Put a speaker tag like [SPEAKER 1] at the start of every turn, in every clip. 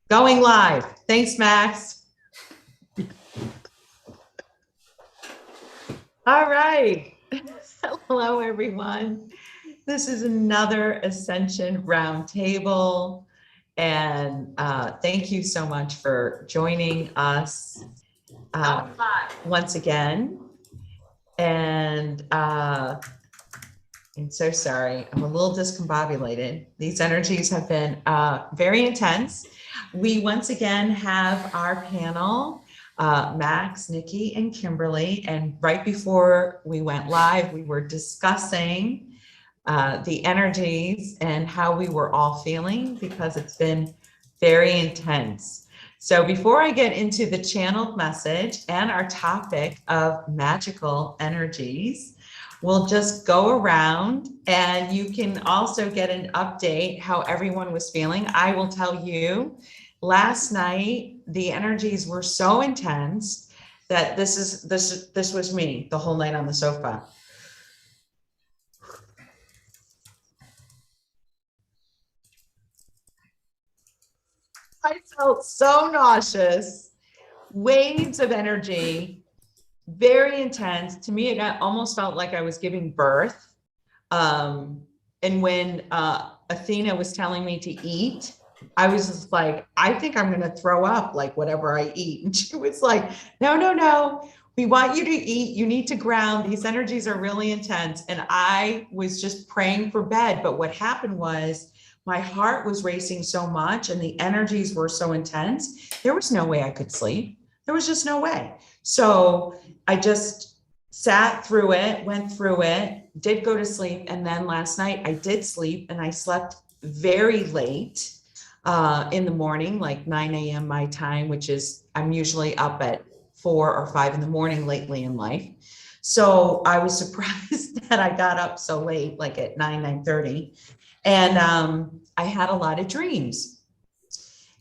[SPEAKER 1] Going live. Thanks, Max. All right. Hello, everyone. This is another Ascension Roundtable. And thank you so much for joining us once again. And I'm so sorry. I'm a little discombobulated. These energies have been very intense. We once again have our panel, Max, Nikki, and Kimberly. And right before we went live, we were discussing the energies and how we were all feeling, because it's been very intense. So before I get into the channeled message and our topic of magical energies, we'll just go around and you can also get an update how everyone was feeling. I will tell you, last night, the energies were so intense that this was me the whole night on the sofa. I felt so nauseous, waves of energy, very intense. To me, it almost felt like I was giving birth. And when Athena was telling me to eat, I was just like, I think I'm going to throw up, like whatever I eat. And she was like, no, no, no. We want you to eat. You need to ground. These energies are really intense. And I was just praying for bed. But what happened was my heart was racing so much and the energies were so intense. There was no way I could sleep. There was just no way. So I just sat through it, went through it, did go to sleep. And then last night I did sleep and I slept very late in the morning, like 9 a.m. my time, which is, I'm usually up at 4 or 5 in the morning lately in life. So I was surprised that I got up so late, like at 9:30. And I had a lot of dreams.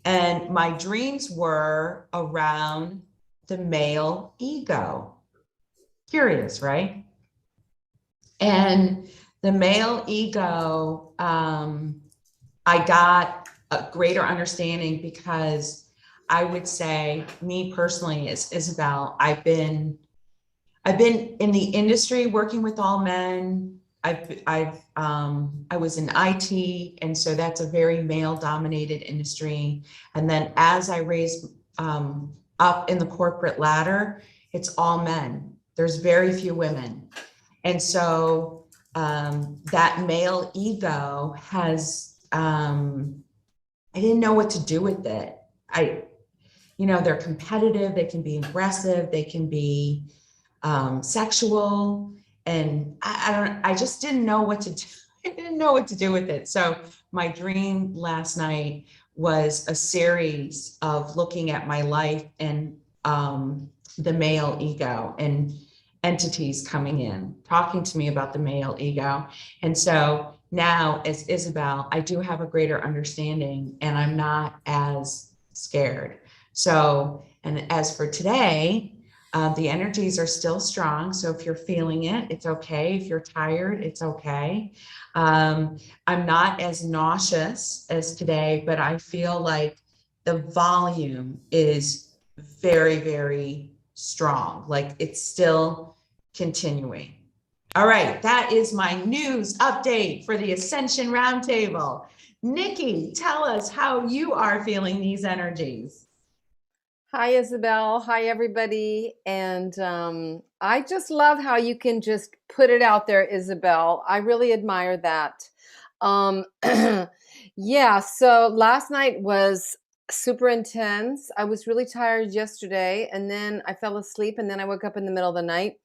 [SPEAKER 1] And my dreams were around the male ego. Curious, right? And the male ego, I got a greater understanding because I would say, me personally, as Isabelle, I've been in the industry working with all men. I was in IT, and so that's a very male-dominated industry. And then as I raised up in the corporate ladder, it's all men. There's very few women. And so that male ego has, I didn't know what to do with it. They're competitive, they can be aggressive, they can be sexual. And I just didn't know what to do. I didn't know what to do with it. So my dream last night was a series of looking at my life and the male ego and entities coming in, talking to me about the male ego. And so now as Isabelle, I do have a greater understanding and I'm not as scared. So, and as for today, the energies are still strong. So if you're feeling it, it's okay. If you're tired, it's okay. I'm not as nauseous as today, but I feel like the volume is very, very strong. Like it's still continuing. All right, that is my news update for the Ascension Roundtable. Nikki, tell us how you are feeling these energies.
[SPEAKER 2] Hi, Isabelle. Hi, everybody. And I just love how you can just put it out there, Isabelle. I really admire that. Yeah, so last night was super intense. I was really tired yesterday, and then I fell asleep, and then I woke up in the middle of the night,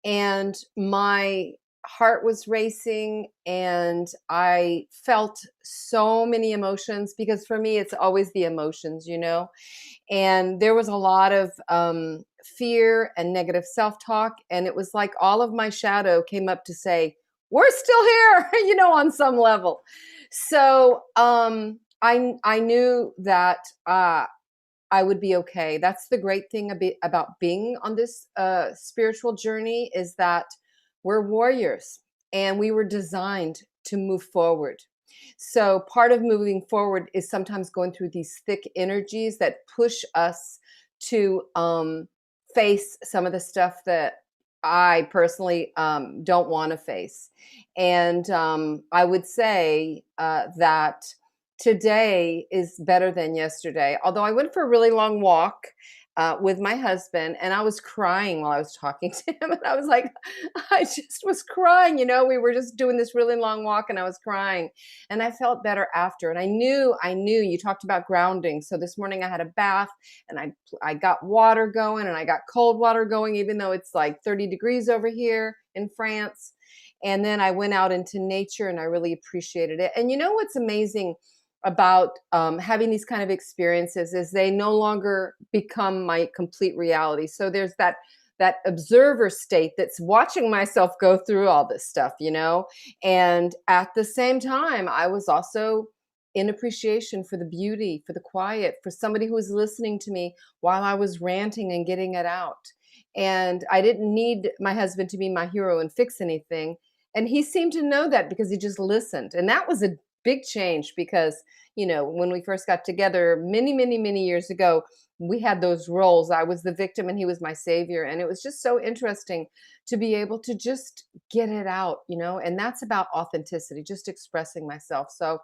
[SPEAKER 2] and my heart was racing, and I felt so many emotions, because for me, it's always the emotions, and there was a lot of fear and negative self-talk. And it was like all of my shadow came up to say, we're still here, on some level. So I knew that I would be okay. That's the great thing about being on this spiritual journey, is that we're warriors and we were designed to move forward. So part of moving forward is sometimes going through these thick energies that push us to face some of the stuff that I personally don't want to face. And I would say that today is better than yesterday. Although I went for a really long walk with my husband, and I was crying while I was talking to him. And I was like, I just was crying. You know, we were just doing this really long walk, and I was crying, and I felt better after. And I knew. You talked about grounding. So this morning I had a bath, and I got water going, and I got cold water going, even though it's like 30 degrees over here in France. And then I went out into nature, and I really appreciated it. And you know what's amazing about having these kind of experiences is they no longer become my complete reality. So there's that observer state that's watching myself go through all this stuff, you know. And at the same time, I was also in appreciation for the beauty, for the quiet, for somebody who was listening to me while I was ranting and getting it out. And I didn't need my husband to be my hero and fix anything. And he seemed to know that because he just listened. And that was a big change because, you know, when we first got together many years ago, we had those roles. I was the victim and he was my savior. And it was just so interesting to be able to just get it out, you know, and that's about authenticity, just expressing myself. So,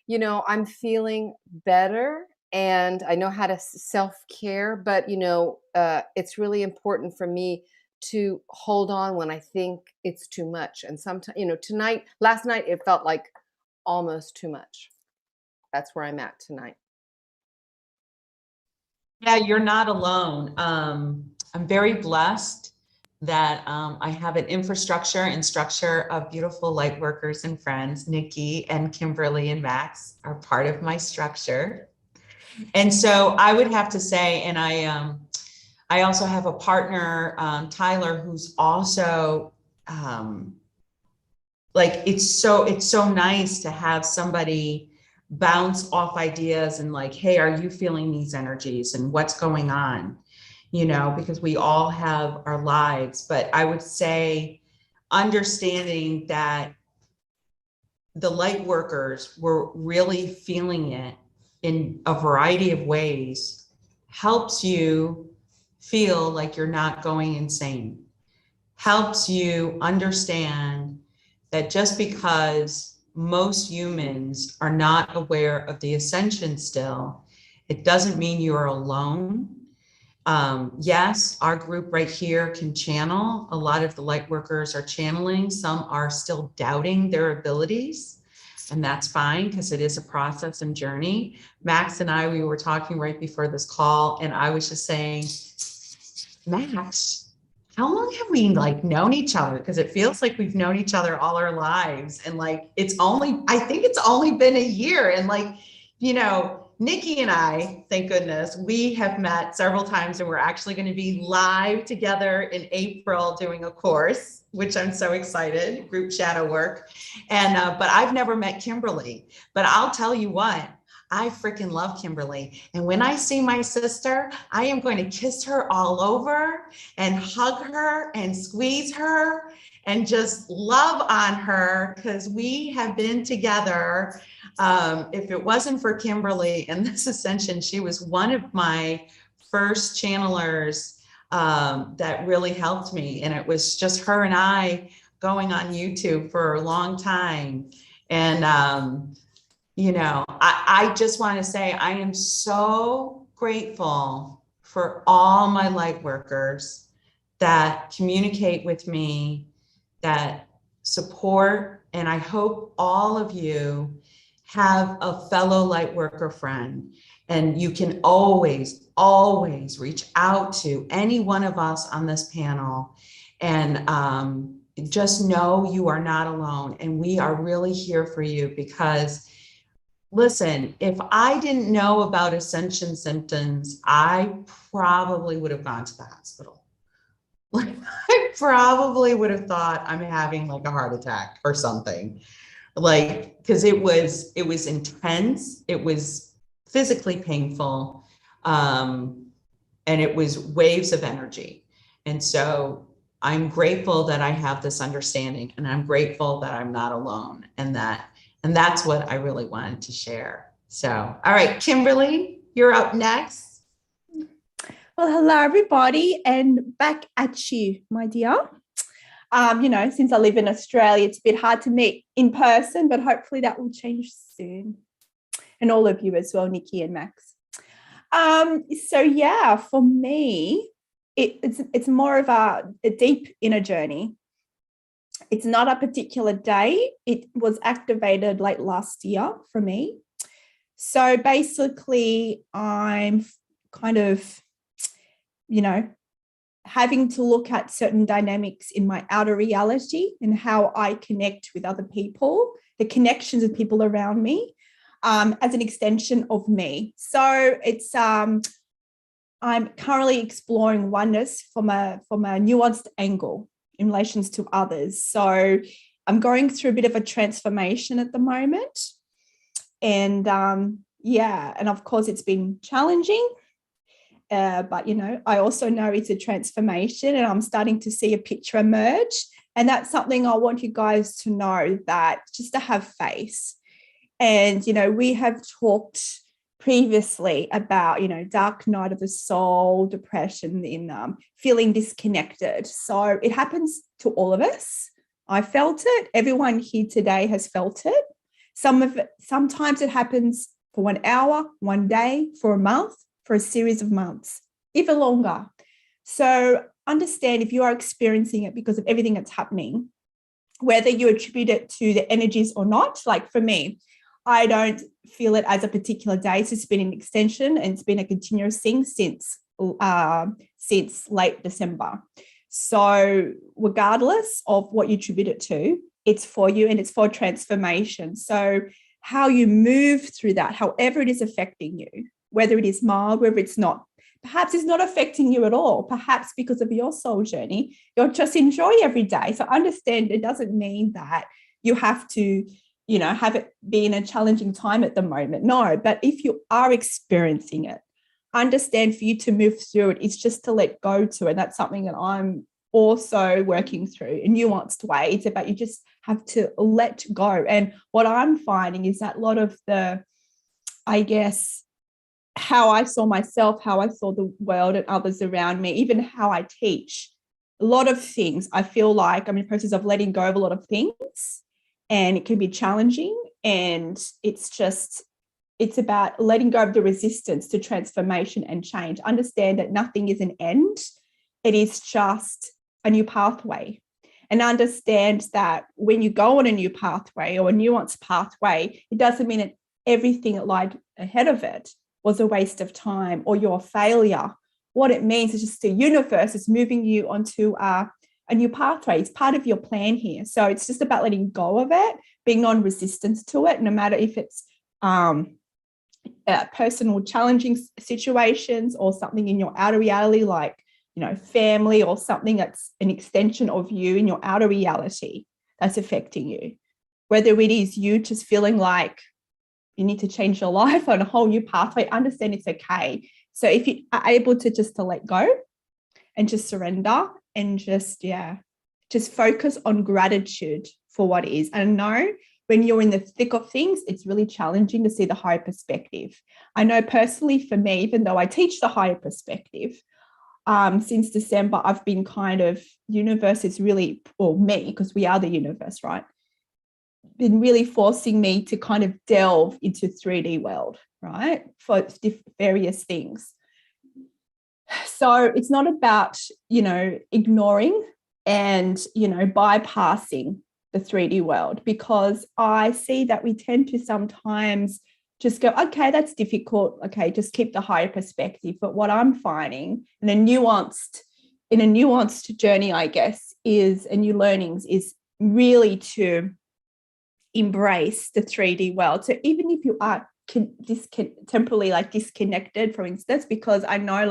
[SPEAKER 2] you know, I'm feeling better and I know how to self-care, but, you know, it's really important for me to hold on when I think it's too much. And sometimes, you know, last night, it felt like almost too much. That's where I'm at tonight.
[SPEAKER 1] Yeah, you're not alone. I'm very blessed that I have an infrastructure and structure of beautiful light workers and friends. Nikki and Kimberly and Max are part of my structure. And so I would have to say, and I also have a partner, Tyler, who's also like, it's so nice to have somebody bounce off ideas and like, hey, are you feeling these energies and what's going on? You know, because we all have our lives. But I would say understanding that the light workers were really feeling it in a variety of ways helps you feel like you're not going insane, helps you understand that just because most humans are not aware of the ascension still, it doesn't mean you're alone. Yes, our group right here can channel. A lot of the light workers are channeling. Some are still doubting their abilities, and that's fine because it is a process and journey. Max and I, we were talking right before this call, and I was just saying, Max, how long have we like known each other? Because it feels like we've known each other all our lives. And like, I think it's only been a year. And like, you know, Nikki and I, thank goodness, we have met several times and we're actually going to be live together in April doing a course, which I'm so excited, group shadow work. And, but I've never met Kimberly, but I'll tell you what, I freaking love Kimberly. And when I see my sister, I am going to kiss her all over and hug her and squeeze her and just love on her because we have been together. If it wasn't for Kimberly and this ascension, she was one of my first channelers that really helped me. And it was just her and I going on YouTube for a long time. And, you know, I just want to say I am so grateful for all my light workers that communicate with me, that support, and I hope all of you have a fellow light worker friend, and you can always reach out to any one of us on this panel, and just know you are not alone, and we are really here for you. Because listen, if I didn't know about ascension symptoms, I probably would have gone to the hospital. Like, I probably would have thought I'm having like a heart attack or something. Like, because it was intense, it was physically painful, and it was waves of energy. And so I'm grateful that I have this understanding, and I'm grateful that I'm not alone, and that And that's what I really wanted to share. So, all right, Kimberly, you're up next.
[SPEAKER 3] Well, hello, everybody, and back at you, my dear. Since I live in Australia, it's a bit hard to meet in person, but hopefully that will change soon. And all of you as well, Nikki and Max. For me, it's more of a deep inner journey. It's not a particular day. It was activated late last year for me. So basically, I'm kind of, having to look at certain dynamics in my outer reality and how I connect with other people, the connections of people around me, as an extension of me. So it's I'm currently exploring oneness from a nuanced angle in relations to others. So I'm going through a bit of a transformation at the moment. And and of course it's been challenging. But I also know it's a transformation, and I'm starting to see a picture emerge. And that's something I want you guys to know, that just to have faith. And, we have talked previously about, dark night of the soul, depression, in feeling disconnected. So it happens to all of us. I felt it. Everyone here today has felt it. Sometimes it happens for 1 hour, 1 day, for a month, for a series of months, even longer. So understand, if you are experiencing it because of everything that's happening, whether you attribute it to the energies or not. Like for me, I don't feel it as a particular day. So it's been an extension, and it's been a continuous thing since late December. So regardless of what you attribute it to, it's for you, and it's for transformation. So how you move through that, however it is affecting you, whether it is mild, whether it's not, perhaps it's not affecting you at all. Perhaps because of your soul journey, you'll just enjoy every day. So understand, it doesn't mean that you have to, have it be in a challenging time at the moment. No, but if you are experiencing it, understand, for you to move through it, it's just to let go to it. That's something that I'm also working through in a nuanced way. It's about, you just have to let go. And what I'm finding is that a lot of the, how I saw myself, how I saw the world and others around me, even how I teach, a lot of things, I feel like I'm in the process of letting go of a lot of things, and it can be challenging. And it's about letting go of the resistance to transformation and change. Understand that nothing is an end. It is just a new pathway. And understand that when you go on a new pathway or a nuanced pathway, it doesn't mean that everything that lied ahead of it was a waste of time or you're a failure. What it means is just the universe is moving you onto a new pathway. It's part of your plan here. So it's just about letting go of it, being non-resistant to it, no matter if it's personal challenging situations or something in your outer reality, like, family, or something that's an extension of you in your outer reality that's affecting you. Whether it is you just feeling like you need to change your life on a whole new pathway, understand it's okay. So if you are able to just to let go and just surrender and just focus on gratitude for what is. And I know when you're in the thick of things, it's really challenging to see the higher perspective. I know personally for me, even though I teach the higher perspective, since December, I've been kind of, universe is really, or me, because we are the universe, right? Been really forcing me to kind of delve into 3D world, right? For various things. So it's not about, ignoring and, bypassing the 3D world, because I see that we tend to sometimes just go, okay, that's difficult. Okay, just keep the higher perspective. But what I'm finding in a nuanced journey, I guess, is, and new learnings, is really to embrace the 3D world. So even if you are temporarily disconnected, for instance, because I know,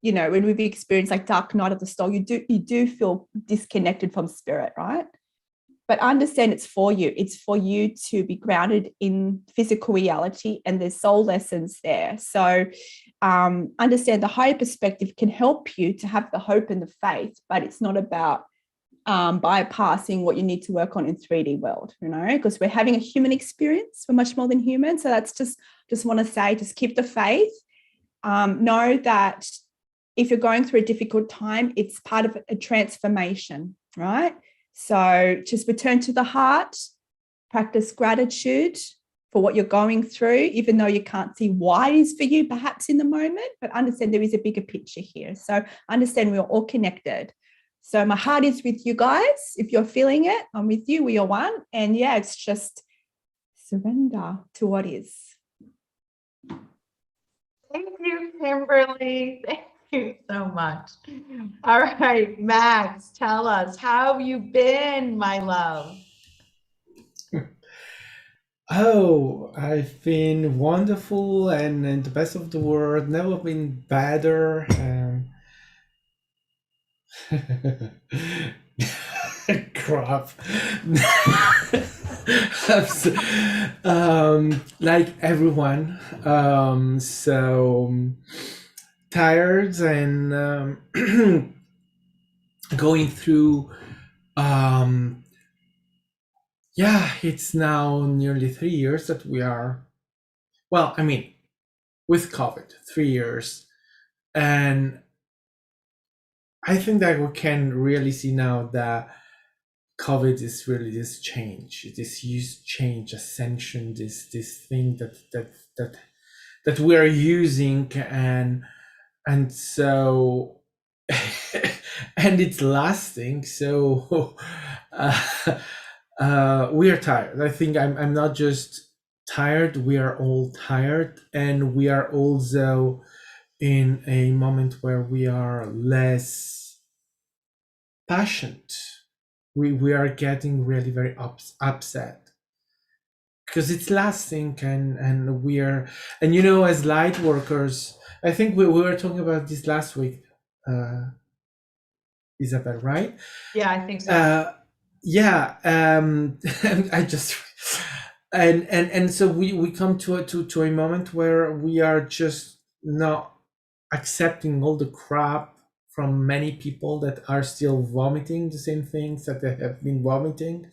[SPEAKER 3] when we've experienced dark night of the soul, you do feel disconnected from spirit, right? But understand it's for you. It's for you to be grounded in physical reality, and there's soul lessons there. So understand the higher perspective can help you to have the hope and the faith, but it's not about bypassing what you need to work on in 3D world, because we're having a human experience. We're much more than human. So that's just want to say, just keep the faith. Know that if you're going through a difficult time, it's part of a transformation, right? So just return to the heart, practice gratitude for what you're going through, even though you can't see why it is for you perhaps in the moment, but understand there is a bigger picture here. So understand we're all connected. So my heart is with you guys. If you're feeling it, I'm with you. We are one. And yeah, it's just surrender to what is.
[SPEAKER 1] Thank you, Kimberly. Thank you so much. All right, Max, tell us, how have you been, my love?
[SPEAKER 4] Oh, I've been wonderful and in the best of the world, never been better. Crap. Like everyone, so tired and going through yeah, it's now nearly 3 years that we are, well, I mean, with COVID, 3 years. And I think that we can really see now that COVID is really this change, this huge change, ascension, this thing that we are using, and so and it's lasting. So we are tired. I think I'm not just tired. We are all tired, and we are also in a moment where we are less passionate. We are getting really very upset because it's lasting, and we are, and as light workers, I think we were talking about this last week, Isabelle, right?
[SPEAKER 1] Yeah, I think so.
[SPEAKER 4] Yeah, I just and so we come to a moment where we are just not accepting all the crap from many people that are still vomiting the same things that they have been vomiting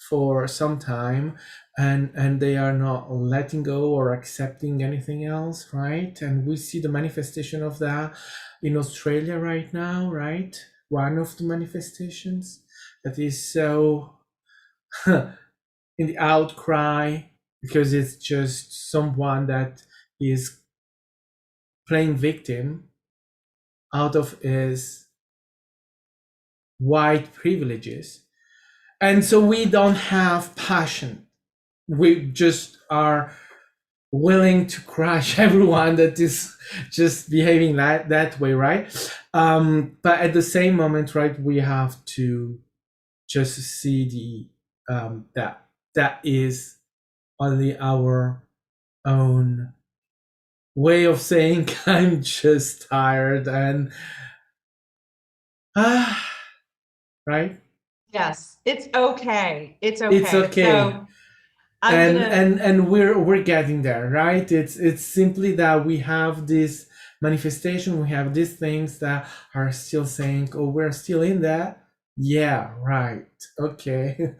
[SPEAKER 4] for some time, and they are not letting go or accepting anything else, right? And we see the manifestation of that in Australia right now, right? One of the manifestations that is so in the outcry, because it's just someone that is playing victim out of his white privileges. And so we don't have passion. We just are willing to crush everyone that is just behaving that way, right? But at the same moment, right, we have to just see the that is only our own way of saying I'm just tired and right?
[SPEAKER 1] Yes, it's okay. It's okay.
[SPEAKER 4] It's okay.
[SPEAKER 1] So
[SPEAKER 4] and we're getting there, right? It's simply that we have this manifestation, we have these things that are still saying, oh, we're still in that. Yeah, right. Okay.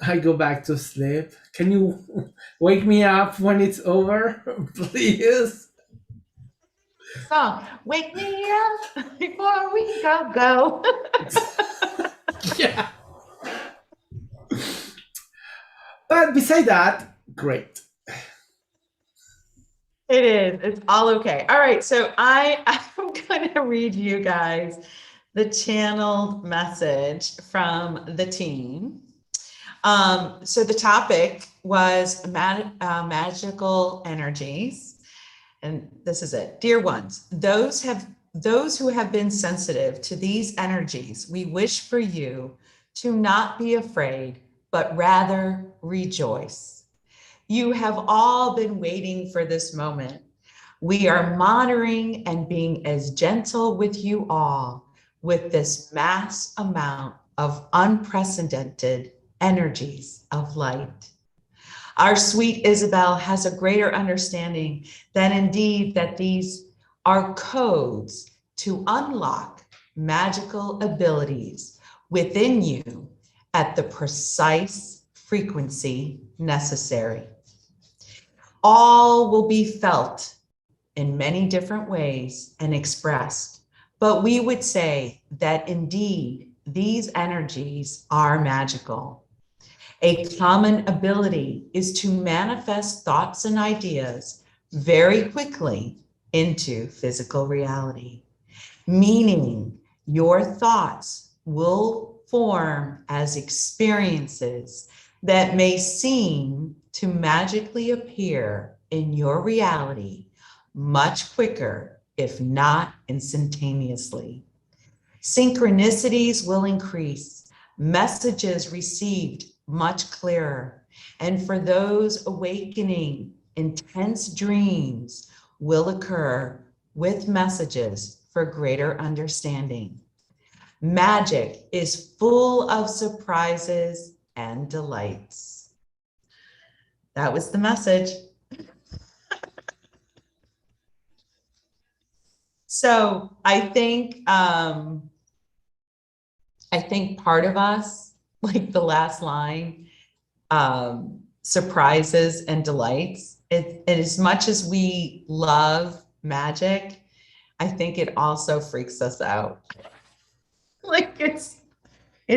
[SPEAKER 4] I go back to sleep. Can you wake me up when it's over, please?
[SPEAKER 1] Song, wake me up before we go.
[SPEAKER 4] Yeah. But beside that, great.
[SPEAKER 1] It is. It's all okay. All right. So I'm going to read you guys the channeled message from the team. So the topic was magical energies. And this is it. Dear ones, those who have been sensitive to these energies, we wish for you to not be afraid, but rather rejoice. You have all been waiting for this moment. We are monitoring and being as gentle with you all with this mass amount of unprecedented energies of light. Our sweet Isabelle has a greater understanding than indeed that these are codes to unlock magical abilities within you at the precise frequency necessary. All will be felt in many different ways and expressed, but we would say that indeed these energies are magical. A common ability is to manifest thoughts and ideas very quickly into physical reality, meaning your thoughts will form as experiences that may seem to magically appear in your reality much quicker, if not instantaneously. Synchronicities will increase, messages received much clearer, and for those awakening, intense dreams will occur with messages for greater understanding. Magic is full of surprises and delights. That was the message. So I think part of us, like the last line, surprises and delights. And as much as we love magic, I think it also freaks us out. Like it's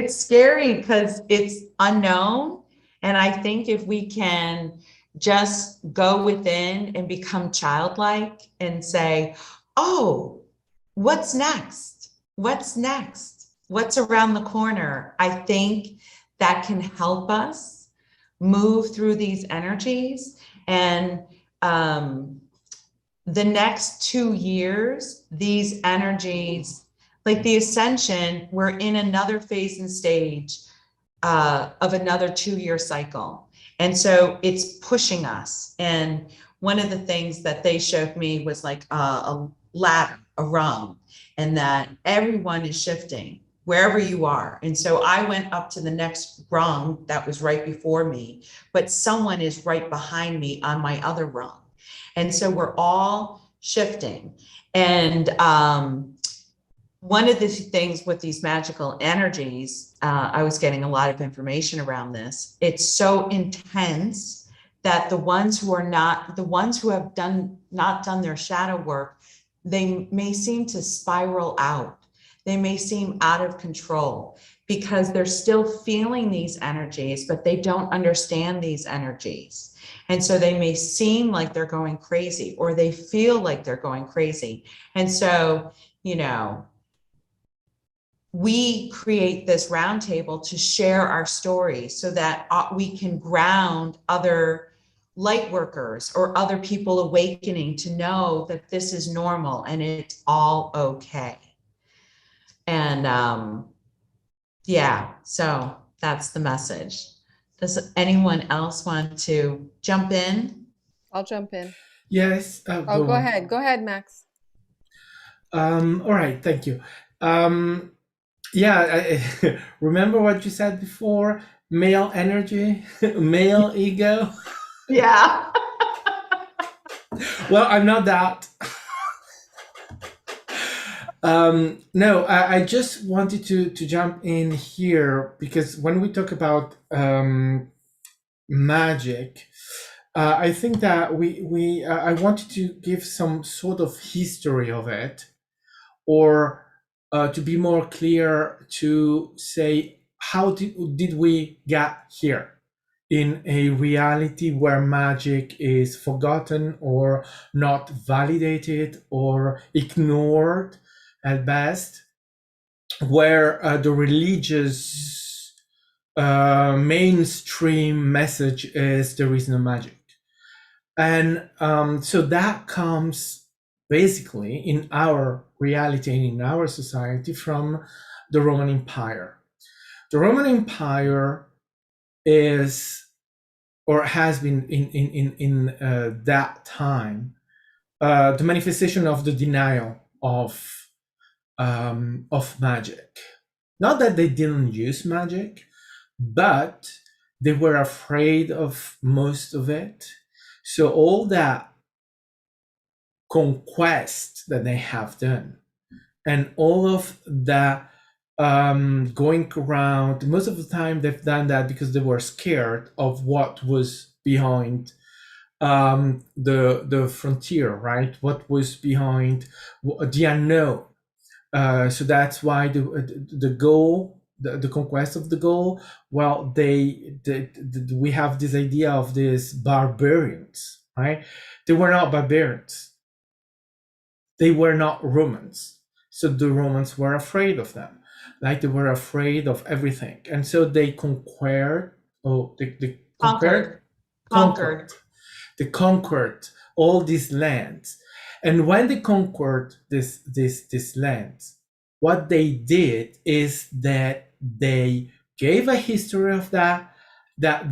[SPEAKER 1] scary because it's unknown. And I think if we can just go within and become childlike and say, oh, what's next? What's next? What's around the corner? I think that can help us move through these energies. And the next 2 years, these energies, like the Ascension, we're in another phase and stage of another 2-year cycle. And so it's pushing us. And one of the things that they showed me was like a ladder, a rung, and that everyone is shifting wherever you are. And so I went up to the next rung that was right before me, but someone is right behind me on my other rung. And so we're all shifting. And one of the things with these magical energies, I was getting a lot of information around this. It's so intense that the ones who have not done their shadow work, they may seem to spiral out. They may seem out of control because they're still feeling these energies, but they don't understand these energies. And so they may seem like they're going crazy, or they feel like they're going crazy. And so, you know, we create this roundtable to share our stories so that we can ground other light workers or other people awakening to know that this is normal and it's all okay. And yeah, so that's the message. Does anyone else want to jump in?
[SPEAKER 2] I'll jump in.
[SPEAKER 4] Yes.
[SPEAKER 2] Oh,
[SPEAKER 4] Go
[SPEAKER 2] go
[SPEAKER 4] on.
[SPEAKER 2] ahead. Go ahead, Max.
[SPEAKER 4] All right. Thank you. Yeah. Remember what you said before? Male energy, male ego.
[SPEAKER 1] Yeah.
[SPEAKER 4] Well, I'm not that. No, I just wanted to jump in here because when we talk about magic, I think that I wanted to give some sort of history of it, or to be more clear, to say how did we get here in a reality where magic is forgotten or not validated or ignored at best, where the religious mainstream message is there is no magic. And so that comes basically in our reality and in our society from the Roman Empire. The Roman Empire is, or has been in that time, the manifestation of the denial of magic. Not that they didn't use magic, but they were afraid of most of it. So all that conquest that they have done, and all of the going around. Most of the time they've done that because they were scared of what was behind the frontier, right? What was behind the unknown. So that's why the goal, the conquest of the goal. Well, we have this idea of these barbarians, right? They were not barbarians. They were not Romans. So the Romans were afraid of them, like they were afraid of everything, and so they conquered. Oh, they conquered. They conquered all these lands. And when they conquered this lands, what they did is that they gave a history of that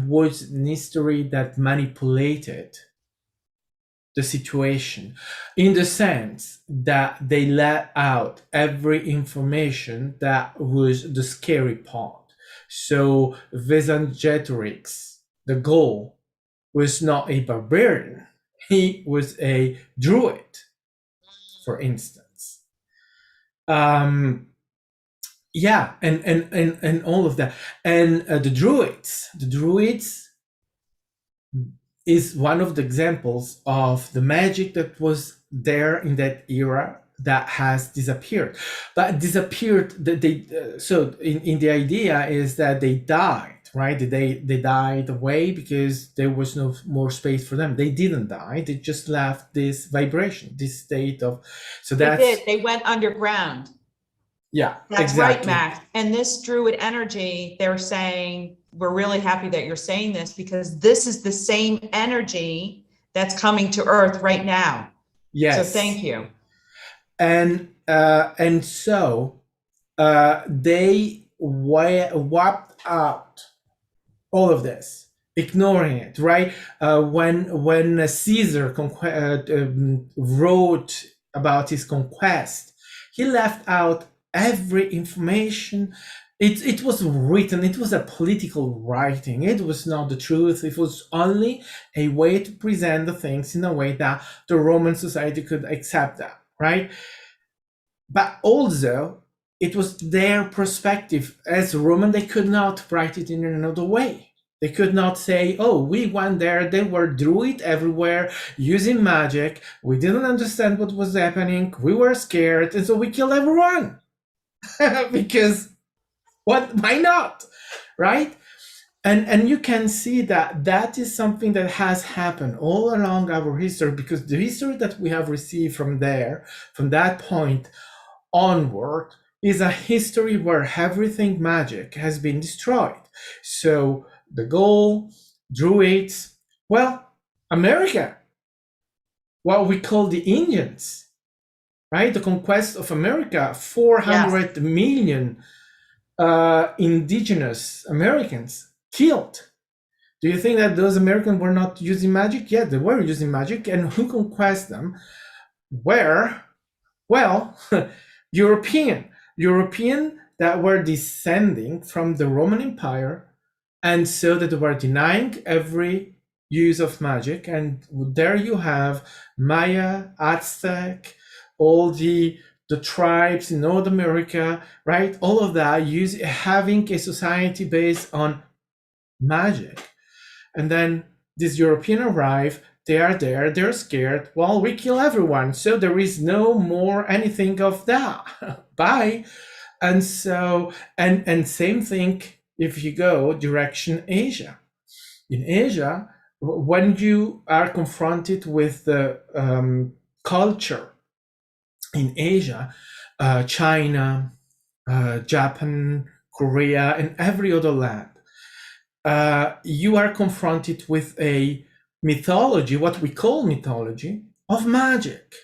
[SPEAKER 4] was an history that manipulated the situation, in the sense that they let out every information that was the scary part. So 𝐩𝐻𝐿𝐴𝐥𝐥𝐤𝐬, the goal, was not a barbarian. He was a druid, for instance. Yeah, and all of that. And the druids is one of the examples of the magic that was there in that era that has disappeared. But disappeared, so in the idea is that they died, right? They died away because there was no more space for them. They didn't die. They just left this vibration, this state of. So
[SPEAKER 1] They
[SPEAKER 4] that's
[SPEAKER 1] did. They went underground.
[SPEAKER 4] Yeah,
[SPEAKER 1] That's
[SPEAKER 4] exactly.
[SPEAKER 1] right, Max. And this druid energy, they're saying, we're really happy that you're saying this, because this is the same energy that's coming to Earth right now.
[SPEAKER 4] Yes.
[SPEAKER 1] So thank you.
[SPEAKER 4] And so they wiped out all of this, ignoring it, right? When Caesar wrote about his conquest, he left out every information. It was written, it was a political writing, it was not the truth, it was only a way to present the things in a way that the Roman society could accept that, right? But also, it was their perspective. As Roman, they could not write it in another way. They could not say, oh, we went there, there were druids everywhere using magic, we didn't understand what was happening, we were scared, and so we killed everyone. Because why not, right? And you can see that is something that has happened all along our history, because the history that we have received from that point onward, is a history where everything magic has been destroyed. So the goal, druids, well, America, what we call the Indians, right? The conquest of America, 400 million indigenous Americans killed. Do you think that those Americans were not using magic? Yeah, they were using magic. And who conquests them? Where? Well, European that were descending from the Roman Empire, and so that they were denying every use of magic. And there you have Maya, Aztec, all the tribes in North America, right? All of that having a society based on magic. And then this European arrive, they are there, they're scared. Well, we kill everyone, so there is no more anything of that. Bye. And so, and same thing if you go direction Asia. In Asia, when you are confronted with the culture in Asia, China, Japan, Korea, and every other land, you are confronted with a mythology, what we call mythology, of magic.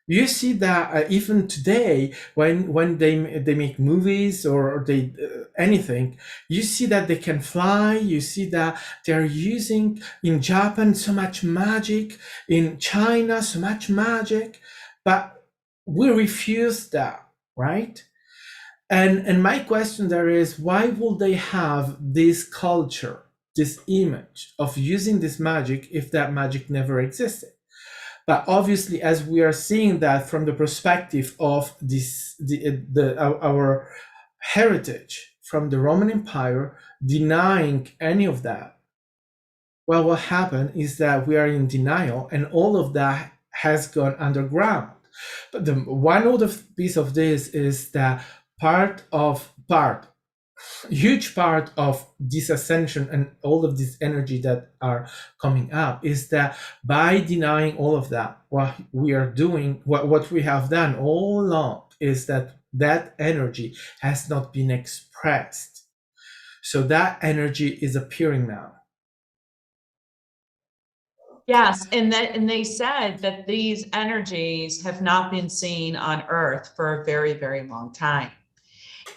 [SPEAKER 4] You see that even today, when they make movies or they anything, you see that they can fly. You see that they're using in Japan so much magic, in China so much magic, but we refuse that, right? And my question there is, why will they have this culture, this image of using this magic if that magic never existed? But obviously, as we are seeing that from the perspective of our heritage from the Roman Empire, denying any of that. Well, what happened is that we are in denial, and all of that has gone underground. But the one other piece of this is that huge part of this ascension and all of this energy that are coming up is that by denying all of that, what we are doing, what we have done all along is that energy has not been expressed. So that energy is appearing now.
[SPEAKER 1] Yes, and they said that these energies have not been seen on Earth for a very, very long time.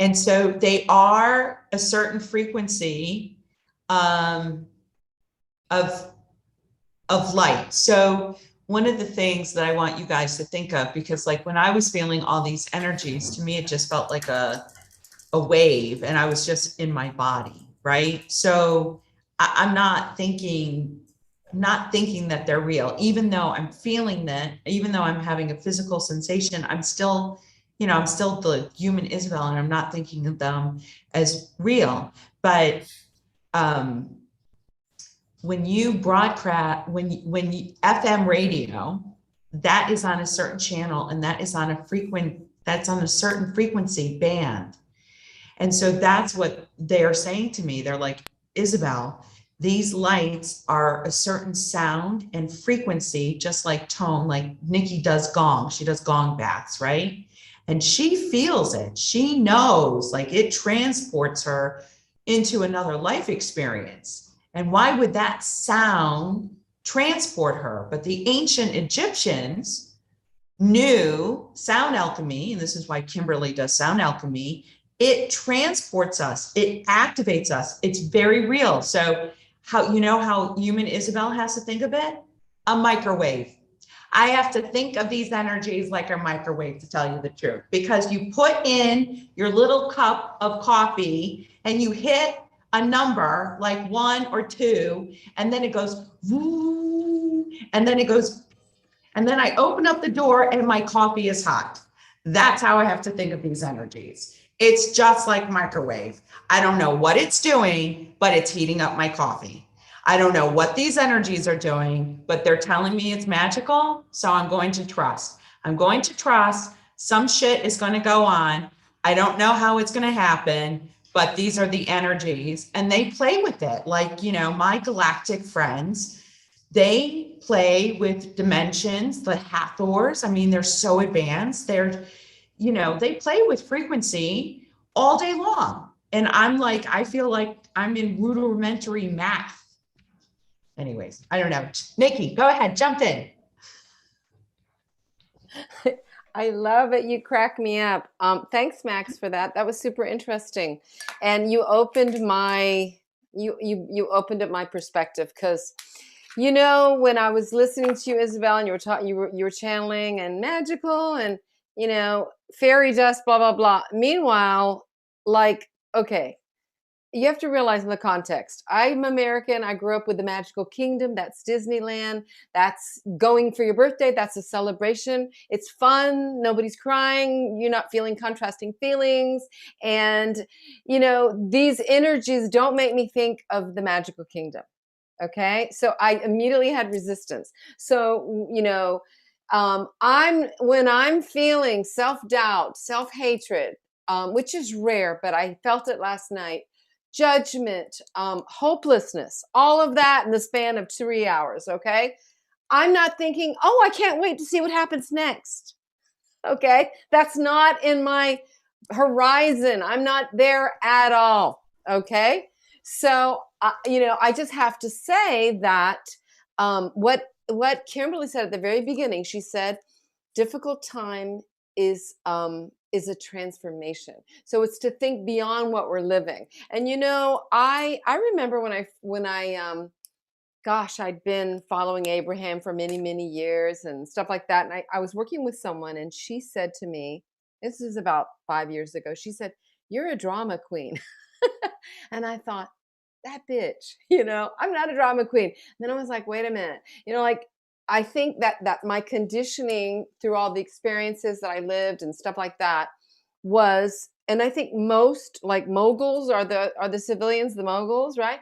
[SPEAKER 1] And so they are a certain frequency of light. So one of the things that I want you guys to think of, because like when I was feeling all these energies, to me, it just felt like a wave, and I was just in my body, right? So I'm not thinking that they're real, even though I'm feeling that, even though I'm having a physical sensation, I'm still, I'm still the human Isabelle, and I'm not thinking of them as real. But when you broadcast, when you FM radio, that is on a certain channel, and that's on a certain frequency band. And so that's what they're saying to me. They're like, Isabelle, these lights are a certain sound and frequency, just like tone, like Nikki does gong. She does gong baths, right? And she feels it. She knows, like it transports her into another life experience. And why would that sound transport her? But the ancient Egyptians knew sound alchemy, and this is why Kimberley does sound alchemy. It transports us, it activates us. It's very real. So how human Isabelle has to think of it? A microwave. I have to think of these energies like a microwave, to tell you the truth, because you put in your little cup of coffee and you hit a number like 1 or 2, and then it goes, woo, and then it goes, and then I open up the door and my coffee is hot. That's how I have to think of these energies. It's just like microwave. I don't know what it's doing, but it's heating up my coffee. I don't know what these energies are doing, but they're telling me it's magical. So I'm going to trust. I'm going to trust some shit is going to go on. I don't know how it's going to happen, but these are the energies, and they play with it. Like, my galactic friends, they play with dimensions, the Hathors. I mean, they're so advanced. They play with frequency all day long. And I'm like, I feel like I'm in rudimentary math. Anyways, I don't know. Nikki, go ahead, jump in.
[SPEAKER 2] I love it. You crack me up. Thanks, Max, for that. That was super interesting. And you opened my, you opened up my perspective, because when I was listening to you, Isabelle, and you were talking, you were channeling and magical and, fairy dust, blah, blah, blah. Meanwhile, like, okay, you have to realize in the context, I'm American. I grew up with the magical kingdom. That's Disneyland. That's going for your birthday. That's a celebration. It's fun. Nobody's crying. You're not feeling contrasting feelings. And, these energies don't make me think of the magical kingdom. Okay. So I immediately had resistance. So, when I'm feeling self-doubt, self-hatred, which is rare, but I felt it last night, judgment, hopelessness, all of that in the span of 3 hours. Okay. I'm not thinking, oh, I can't wait to see what happens next. Okay. That's not in my horizon. I'm not there at all. Okay. So, I just have to say that what Kimberley said at the very beginning, she said, difficult time is a transformation. So it's to think beyond what we're living. And I remember when I gosh, I'd been following Abraham for many, many years and stuff like that. And I was working with someone, and she said to me, this is about 5 years ago, she said, "You're a drama queen." And I thought, that bitch, I'm not a drama queen. And then I was like, wait a minute, I think that my conditioning through all the experiences that I lived and stuff like that was and I think most like moguls are the civilians, the moguls, right?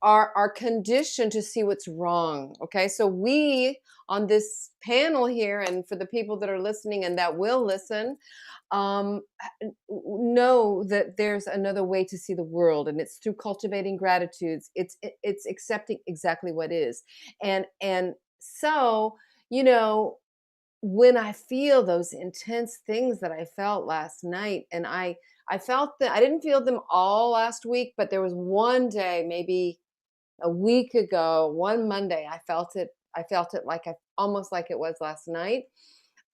[SPEAKER 2] Are conditioned to see what's wrong. Okay, so we on this panel here, and for the people that are listening and that will listen, um, know that there's another way to see the world, and it's through cultivating gratitudes. It's accepting exactly what is, and so you know when I feel those intense things that I felt last night, and I felt that I didn't feel them all last week, but there was one day, maybe a week ago, one Monday, I felt it. I felt it like almost like it was last night.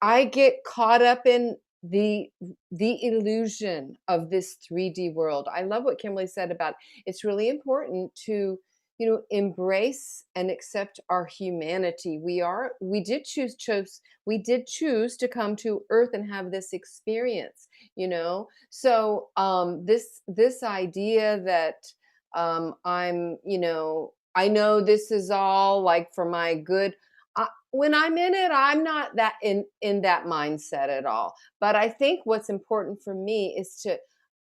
[SPEAKER 2] I get caught up in the illusion of this 3D world. I love what Kimberly said about it's really important to embrace and accept our humanity. We did choose to come to earth and have this experience, so this idea that I'm, I know this is all like for my good. When I'm in it, I'm not that in that mindset at all. But I think what's important for me is to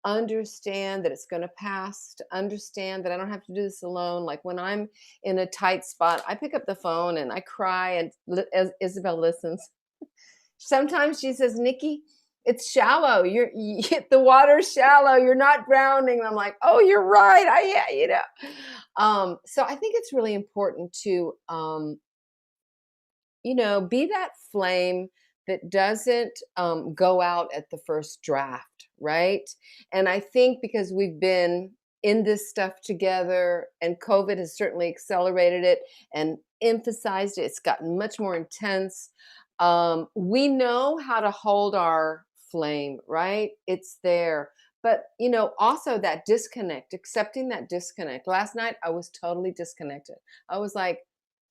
[SPEAKER 2] understand that it's going to pass, to understand that I don't have to do this alone. Like when I'm in a tight spot, I pick up the phone and I cry, and as Isabelle listens. Sometimes she says, Nikki, it's shallow. The water's shallow. You're not drowning. And I'm like, oh, you're right. So I think it's really important to, be that flame that doesn't go out at the first draft, right? And I think because we've been in this stuff together, and COVID has certainly accelerated it and emphasized it, it's gotten much more intense. We know how to hold our flame, right? It's there. But, also that disconnect, accepting that disconnect. Last night, I was totally disconnected. I was like,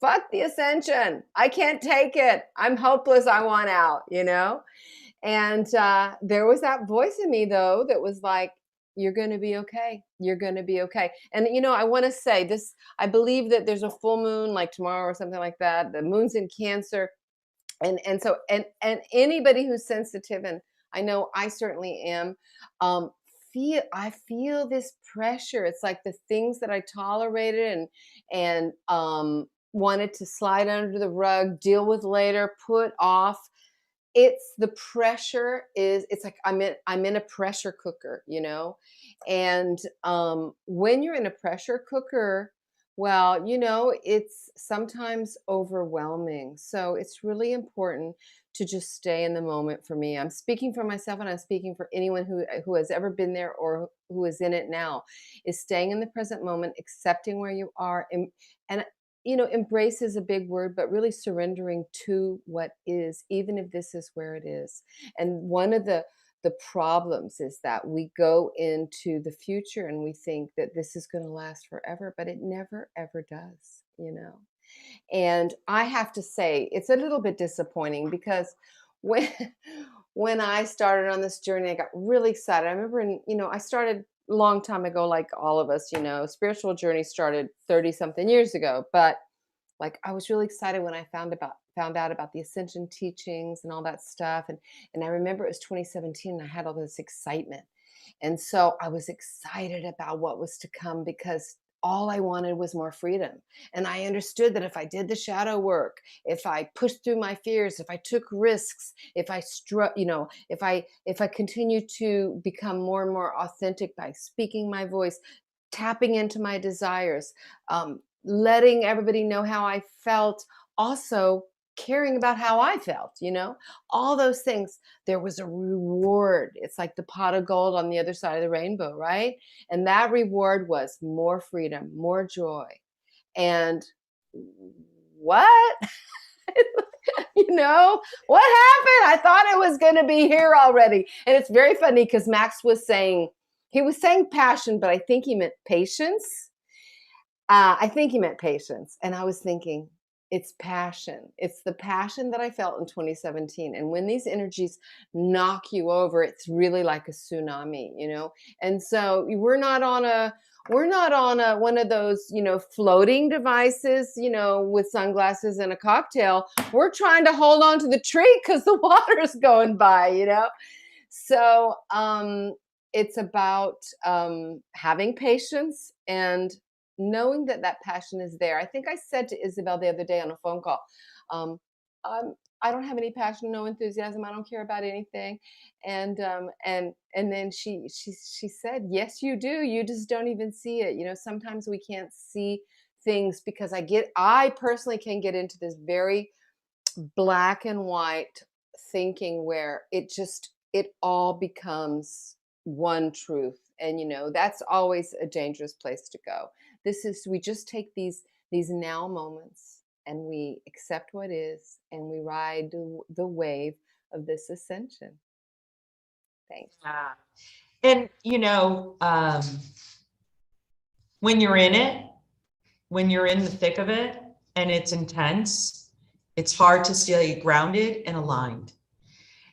[SPEAKER 2] fuck the Ascension. I can't take it. I'm hopeless. I want out, And there was that voice in me, though, that was like, you're going to be okay. You're going to be okay. And, I want to say this, I believe that there's a full moon like tomorrow or something like that. The moon's in Cancer. And so anybody who's sensitive, and I know I certainly am, I feel this pressure. It's like the things that I tolerated and wanted to slide under the rug, deal with later, put off. It's the pressure it's like I'm in a pressure cooker, and when you're in a pressure cooker, well, it's sometimes overwhelming. So it's really important to just stay in the moment. For me, I'm speaking for myself, and I'm speaking for anyone who has ever been there or who is in it now, is staying in the present moment, accepting where you are, and embrace is a big word, but really surrendering to what is, even if this is where it is. And one of the problems is that we go into the future and we think that this is going to last forever, but it never, ever does, And I have to say, it's a little bit disappointing because when, when I started on this journey, I got really excited. I remember, I started a long time ago, like all of us, spiritual journey started 30 something years ago. But like, I was really excited when I found out about the Ascension teachings and all that stuff. And I remember it was 2017 and I had all this excitement. And so I was excited about what was to come because all I wanted was more freedom. And I understood that if I did the shadow work, if I pushed through my fears, if I took risks, if I if I continued to become more and more authentic by speaking my voice, tapping into my desires, letting everybody know how I felt, also caring about how I felt, all those things, there was a reward. It's like the pot of gold on the other side of the rainbow, right? And that reward was more freedom, more joy. And what? What happened? I thought it was going to be here already. And it's very funny because Max was saying passion, but I think he meant patience. I think he meant patience. And I was thinking, it's passion. It's the passion that I felt in 2017. And when these energies knock you over, it's really like a tsunami, And so we're not on one of those, floating devices, with sunglasses and a cocktail. We're trying to hold on to the tree because the water is going by, So it's about having patience and knowing that that passion is there. I think I said to Isabelle the other day on a phone call, I don't have any passion, no enthusiasm. I don't care about anything. And then she said, yes, you do. You just don't even see it. You know, sometimes we can't see things because I personally can get into this very black and white thinking where it all becomes one truth. And, you know, that's always a dangerous place to go. We just take these now moments and we accept what is, and we ride the wave of this ascension. Thanks.
[SPEAKER 1] Yeah. And, you know, when you're in it, when you're in the thick of it and it's intense, it's hard to stay grounded and aligned.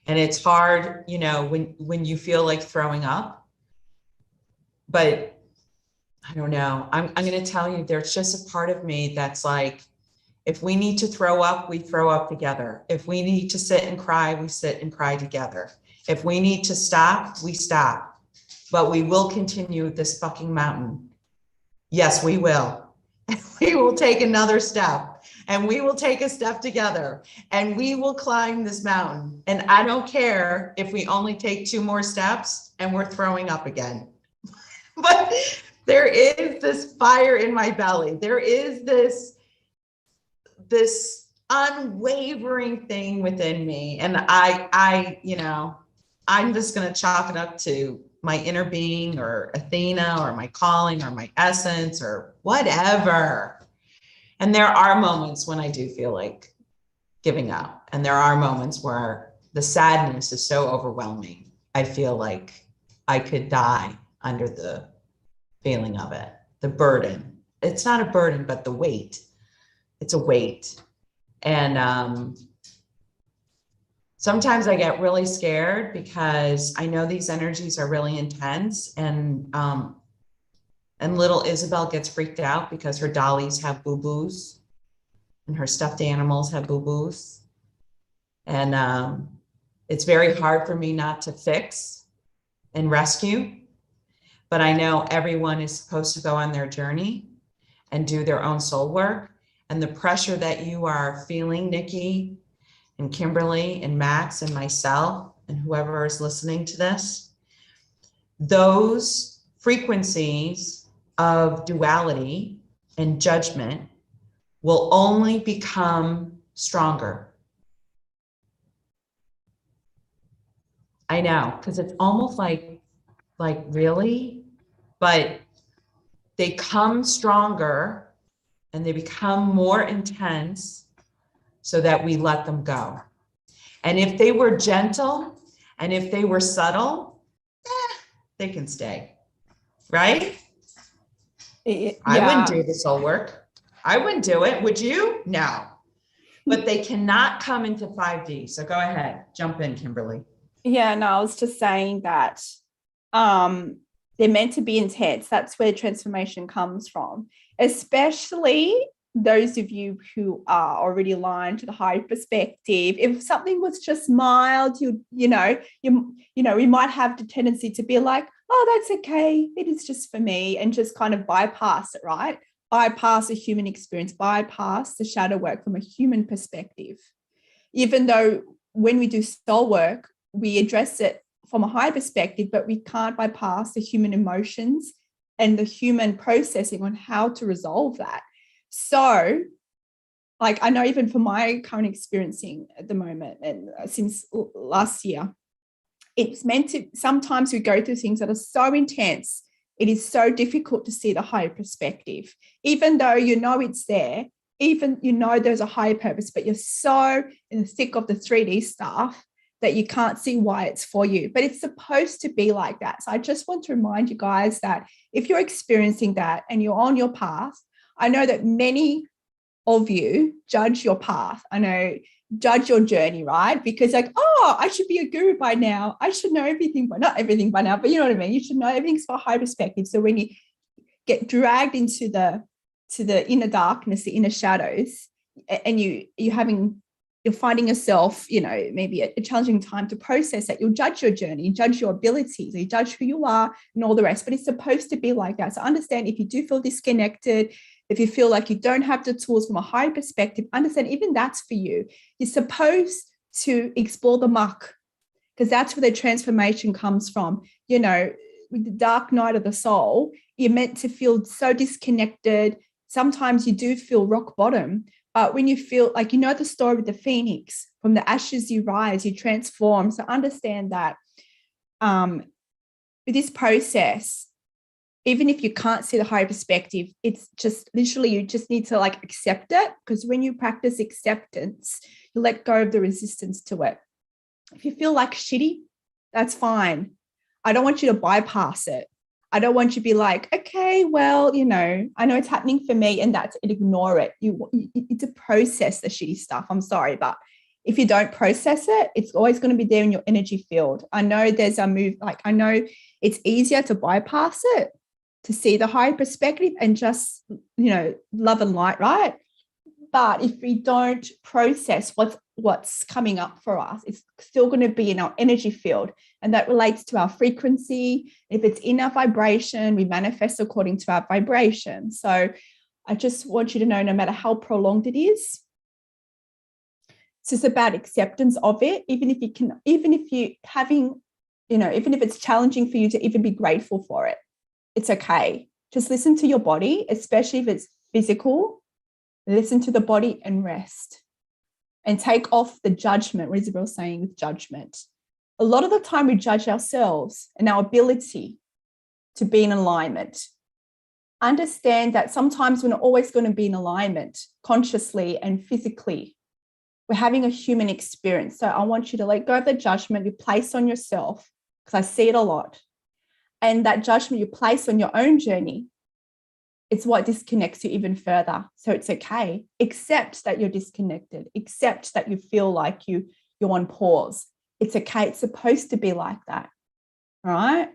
[SPEAKER 1] And it's hard, you know, when you feel like throwing up. But I don't know, I'm going to tell you, there's just a part of me that's like, if we need to throw up, we throw up together. If we need to sit and cry, we sit and cry together. If we need to stop, we stop. But we will continue this fucking mountain. Yes, we will. We will take another step, and we will take a step together, and we will climb this mountain. And I don't care if we only take 2 more steps and we're throwing up again. But there is this fire in my belly. There is this unwavering thing within me. And I, you know, I'm just going to chalk it up to my inner being or Athena or my calling or my essence or whatever. And there are moments when I do feel like giving up. And there are moments where the sadness is so overwhelming. I feel like I could die under the feeling of it, the burden. It's not a burden, but the weight. It's a weight. And sometimes I get really scared because I know these energies are really intense, and little Isabelle gets freaked out because her dollies have boo-boos and her stuffed animals have boo-boos. And it's very hard for me not to fix and rescue, but I know everyone is supposed to go on their journey and do their own soul work. And the pressure that you are feeling, Nikki and Kimberley and Max and myself and whoever is listening to this, those frequencies of duality and judgment will only become stronger. I know, because it's almost like really, but they come stronger and they become more intense so that we let them go. And if they were gentle and if they were subtle, they can stay, right?
[SPEAKER 3] Yeah.
[SPEAKER 1] I wouldn't do the soul work. I wouldn't do it. Would you? No. But they cannot come into 5D. So go ahead, jump in, Kimberley.
[SPEAKER 3] Yeah, no, I was just saying that they're meant to be intense. That's where transformation comes from, especially those of you who are already aligned to the higher perspective. If something was just mild, you know, we might have the tendency to be like, oh, that's okay, it is just for me, and just kind of bypass it, right? Bypass the human experience, bypass the shadow work from a human perspective. Even though when we do soul work, we address it from a higher perspective, but we can't bypass the human emotions and the human processing on how to resolve that. So, like, I know even for my current experiencing at the moment and since last year, it's meant to, sometimes we go through things that are so intense, it is so difficult to see the higher perspective, even though you know it's there, even you know there's a higher purpose, but you're so in the thick of the 3D stuff that you can't see why it's for you. But it's supposed to be like that. So I just want to remind you guys that if you're experiencing that and you're on your path, I know that many of you judge your path. I know, judge your journey, right? Because like, oh, I should be a guru by now. I should know everything, but not everything by now, but you know what I mean? You should know everything's for high perspective. So when you get dragged into the inner darkness, the inner shadows, and you're having you're finding yourself, maybe a challenging time to process that, you'll judge your journey, you judge your abilities, you judge who you are and all the rest. But it's supposed to be like that. So understand, if you do feel disconnected, if you feel like you don't have the tools from a higher perspective, understand even that's for you. You're supposed to explore the muck, because that's where the transformation comes from. With the dark night of the soul, you're meant to feel so disconnected. Sometimes you do feel rock bottom. But when you feel like, the story with the phoenix, from the ashes you rise, you transform. So understand that with this process, even if you can't see the higher perspective, it's just literally, you just need to accept it. Because when you practice acceptance, you let go of the resistance to it. If you feel like shitty, that's fine. I don't want you to bypass it. I don't want you to be like, okay, well, I know it's happening for me, and ignore it. You need to process the shitty stuff. I'm sorry, but if you don't process it, it's always going to be there in your energy field. I know there's a move, I know it's easier to bypass it, to see the higher perspective and just, love and light, right? But if we don't process what's coming up for us, it's still going to be in our energy field. And that relates to our frequency. If it's in our vibration, we manifest according to our vibration. So I just want you to know, no matter how prolonged it is, it's just about acceptance of it. Even if it's challenging for you to even be grateful for it, it's okay. Just listen to your body, especially if it's physical. Listen to the body and rest, and take off the judgment. What Isabelle saying with judgment. A lot of the time we judge ourselves and our ability to be in alignment. Understand that sometimes we're not always going to be in alignment consciously and physically. We're having a human experience. So I want you to let go of the judgment you place on yourself, because I see it a lot. And that judgment you place on your own journey, it's what disconnects you even further. So it's okay. Accept that you're disconnected. Accept that you feel like you're on pause. It's okay. It's supposed to be like that. All right.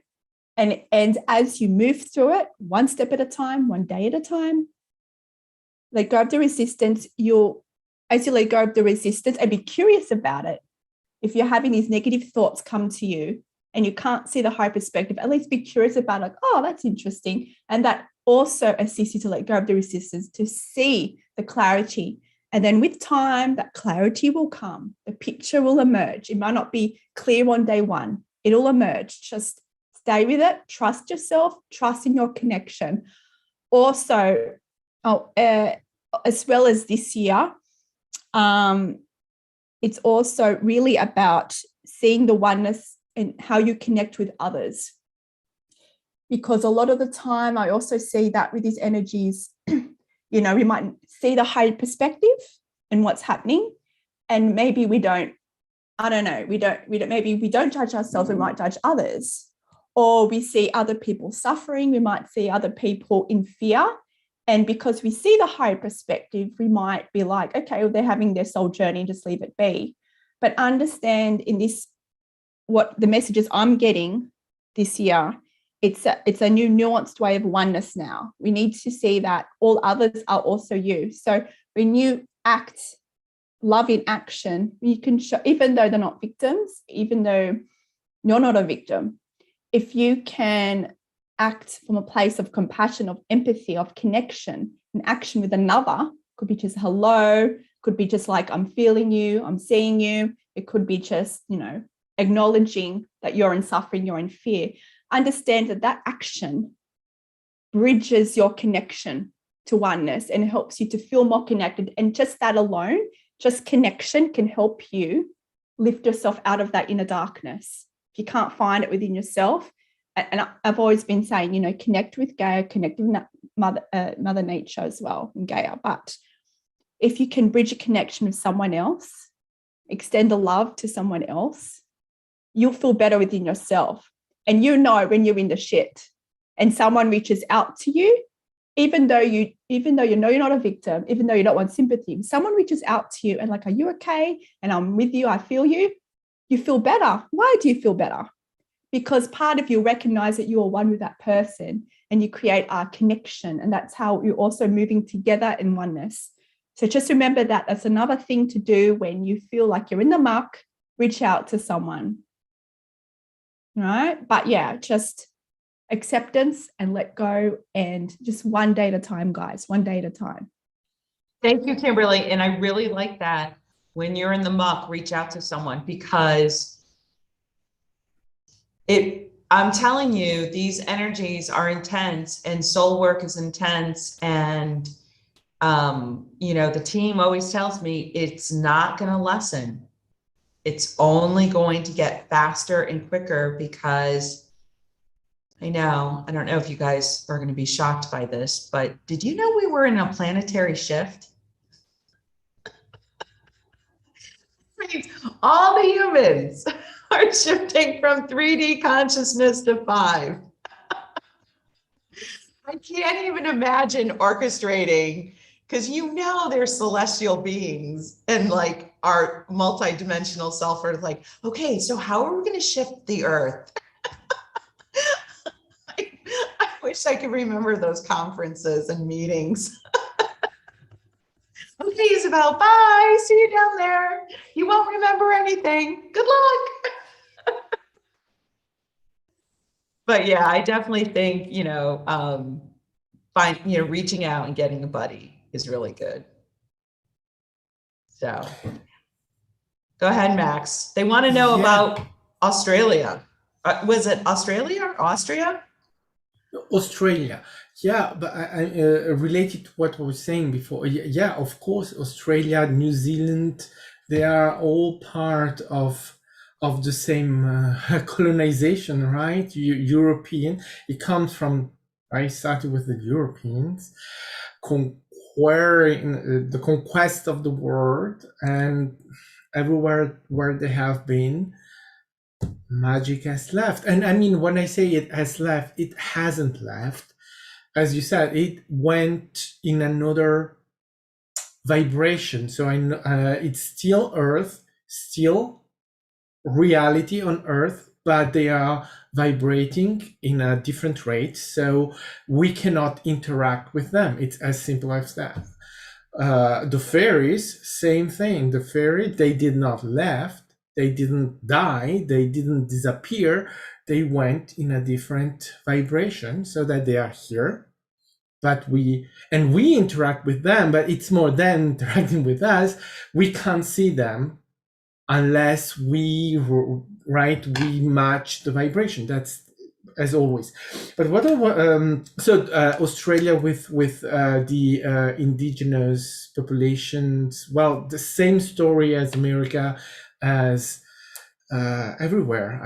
[SPEAKER 3] And as you move through it, one step at a time, one day at a time, let go of the resistance. As you let go of the resistance and be curious about it, if you're having these negative thoughts come to you and you can't see the high perspective, at least be curious about oh, that's interesting. And that also assists you to let go of the resistance, to see the clarity. And then with time, that clarity will come. The picture will emerge. It might not be clear on day one. It'll emerge. Just stay with it. Trust yourself. Trust in your connection. Also, as well as this year, it's also really about seeing the oneness and how you connect with others. Because a lot of the time I also see that with these energies, we might see the higher perspective and what's happening, and maybe we don't judge ourselves, we might judge others. Or we see other people suffering, we might see other people in fear. And because we see the higher perspective, we might be like, okay, well, they're having their soul journey, just leave it be. But understand in this, what the messages I'm getting this year, it's a new nuanced way of oneness now. We need to see that all others are also you. So when you act love in action, you can show, even though they're not victims, even though you're not a victim, if you can act from a place of compassion, of empathy, of connection, and action with another, could be just hello, could be just like, I'm feeling you, I'm seeing you. It could be just, acknowledging that you're in suffering, you're in fear. Understand that action bridges your connection to oneness and helps you to feel more connected. And just that alone, just connection, can help you lift yourself out of that inner darkness. If you can't find it within yourself, and I've always been saying, connect with Gaia, connect with Mother Nature as well, and Gaia. But if you can bridge a connection with someone else, extend the love to someone else, you'll feel better within yourself. And when you're in the shit and someone reaches out to you, even though you know you're not a victim, even though you don't want sympathy, someone reaches out to you and like, are you okay? And I'm with you, I feel you. You feel better. Why do you feel better? Because part of you recognize that you are one with that person and you create a connection. And that's how you're also moving together in oneness. So just remember that that's another thing to do when you feel like you're in the muck, reach out to someone, right? But yeah, just acceptance and let go, and just one day at a time, guys, one day at a time.
[SPEAKER 1] Thank you, Kimberly. And I really like that. When you're in the muck, reach out to someone, because I'm telling you, these energies are intense and soul work is intense. And, you know, the team always tells me it's not going to lessen. It's only going to get faster and quicker, because I don't know if you guys are going to be shocked by this, but did you know we were in a planetary shift? All the humans are shifting from 3D consciousness to 5. I can't even imagine orchestrating, because they're celestial beings, and like our multidimensional self are like, okay, so how are we going to shift the earth? I wish I could remember those conferences and meetings. Okay, Isabelle, bye. See you down there. You won't remember anything. Good luck. But yeah, I definitely think, reaching out and getting a buddy is really good. So go ahead, Max. They want to know about Australia. Was it Australia or Austria?
[SPEAKER 4] Australia. Yeah, but I related to what I was saying before. Yeah, of course, Australia, New Zealand, they are all part of the same colonization, right? European. It comes from, I started with the Europeans conquering the conquest of the world, and everywhere where they have been, magic has left. And I mean, when I say it has left, it hasn't left. As you said, it went in another vibration. So it's still Earth, still reality on Earth, but they are vibrating in a different rate. So we cannot interact with them. It's as simple as that. The fairies, same thing. The fairy, they did not left. They didn't die. They didn't disappear. They went in a different vibration, so that they are here. But we interact with them, but it's more them interacting with us. We can't see them unless we match the vibration. That's as always. But what Australia with the indigenous populations, well, the same story as America, as everywhere.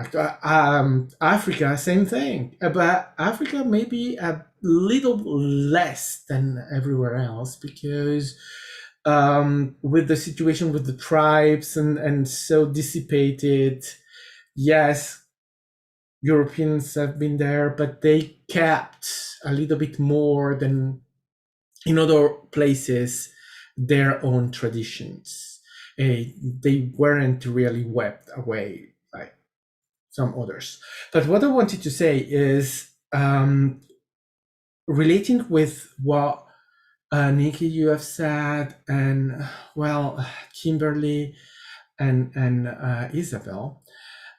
[SPEAKER 4] Africa, same thing. But Africa maybe a little less than everywhere else, because with the situation with the tribes and so dissipated. Yes, Europeans have been there, but they kept a little bit more than in other places their own traditions. They weren't really wept away like some others. But what I wanted to say is relating with what Nikki, you have said, and well, Kimberly and Isabelle,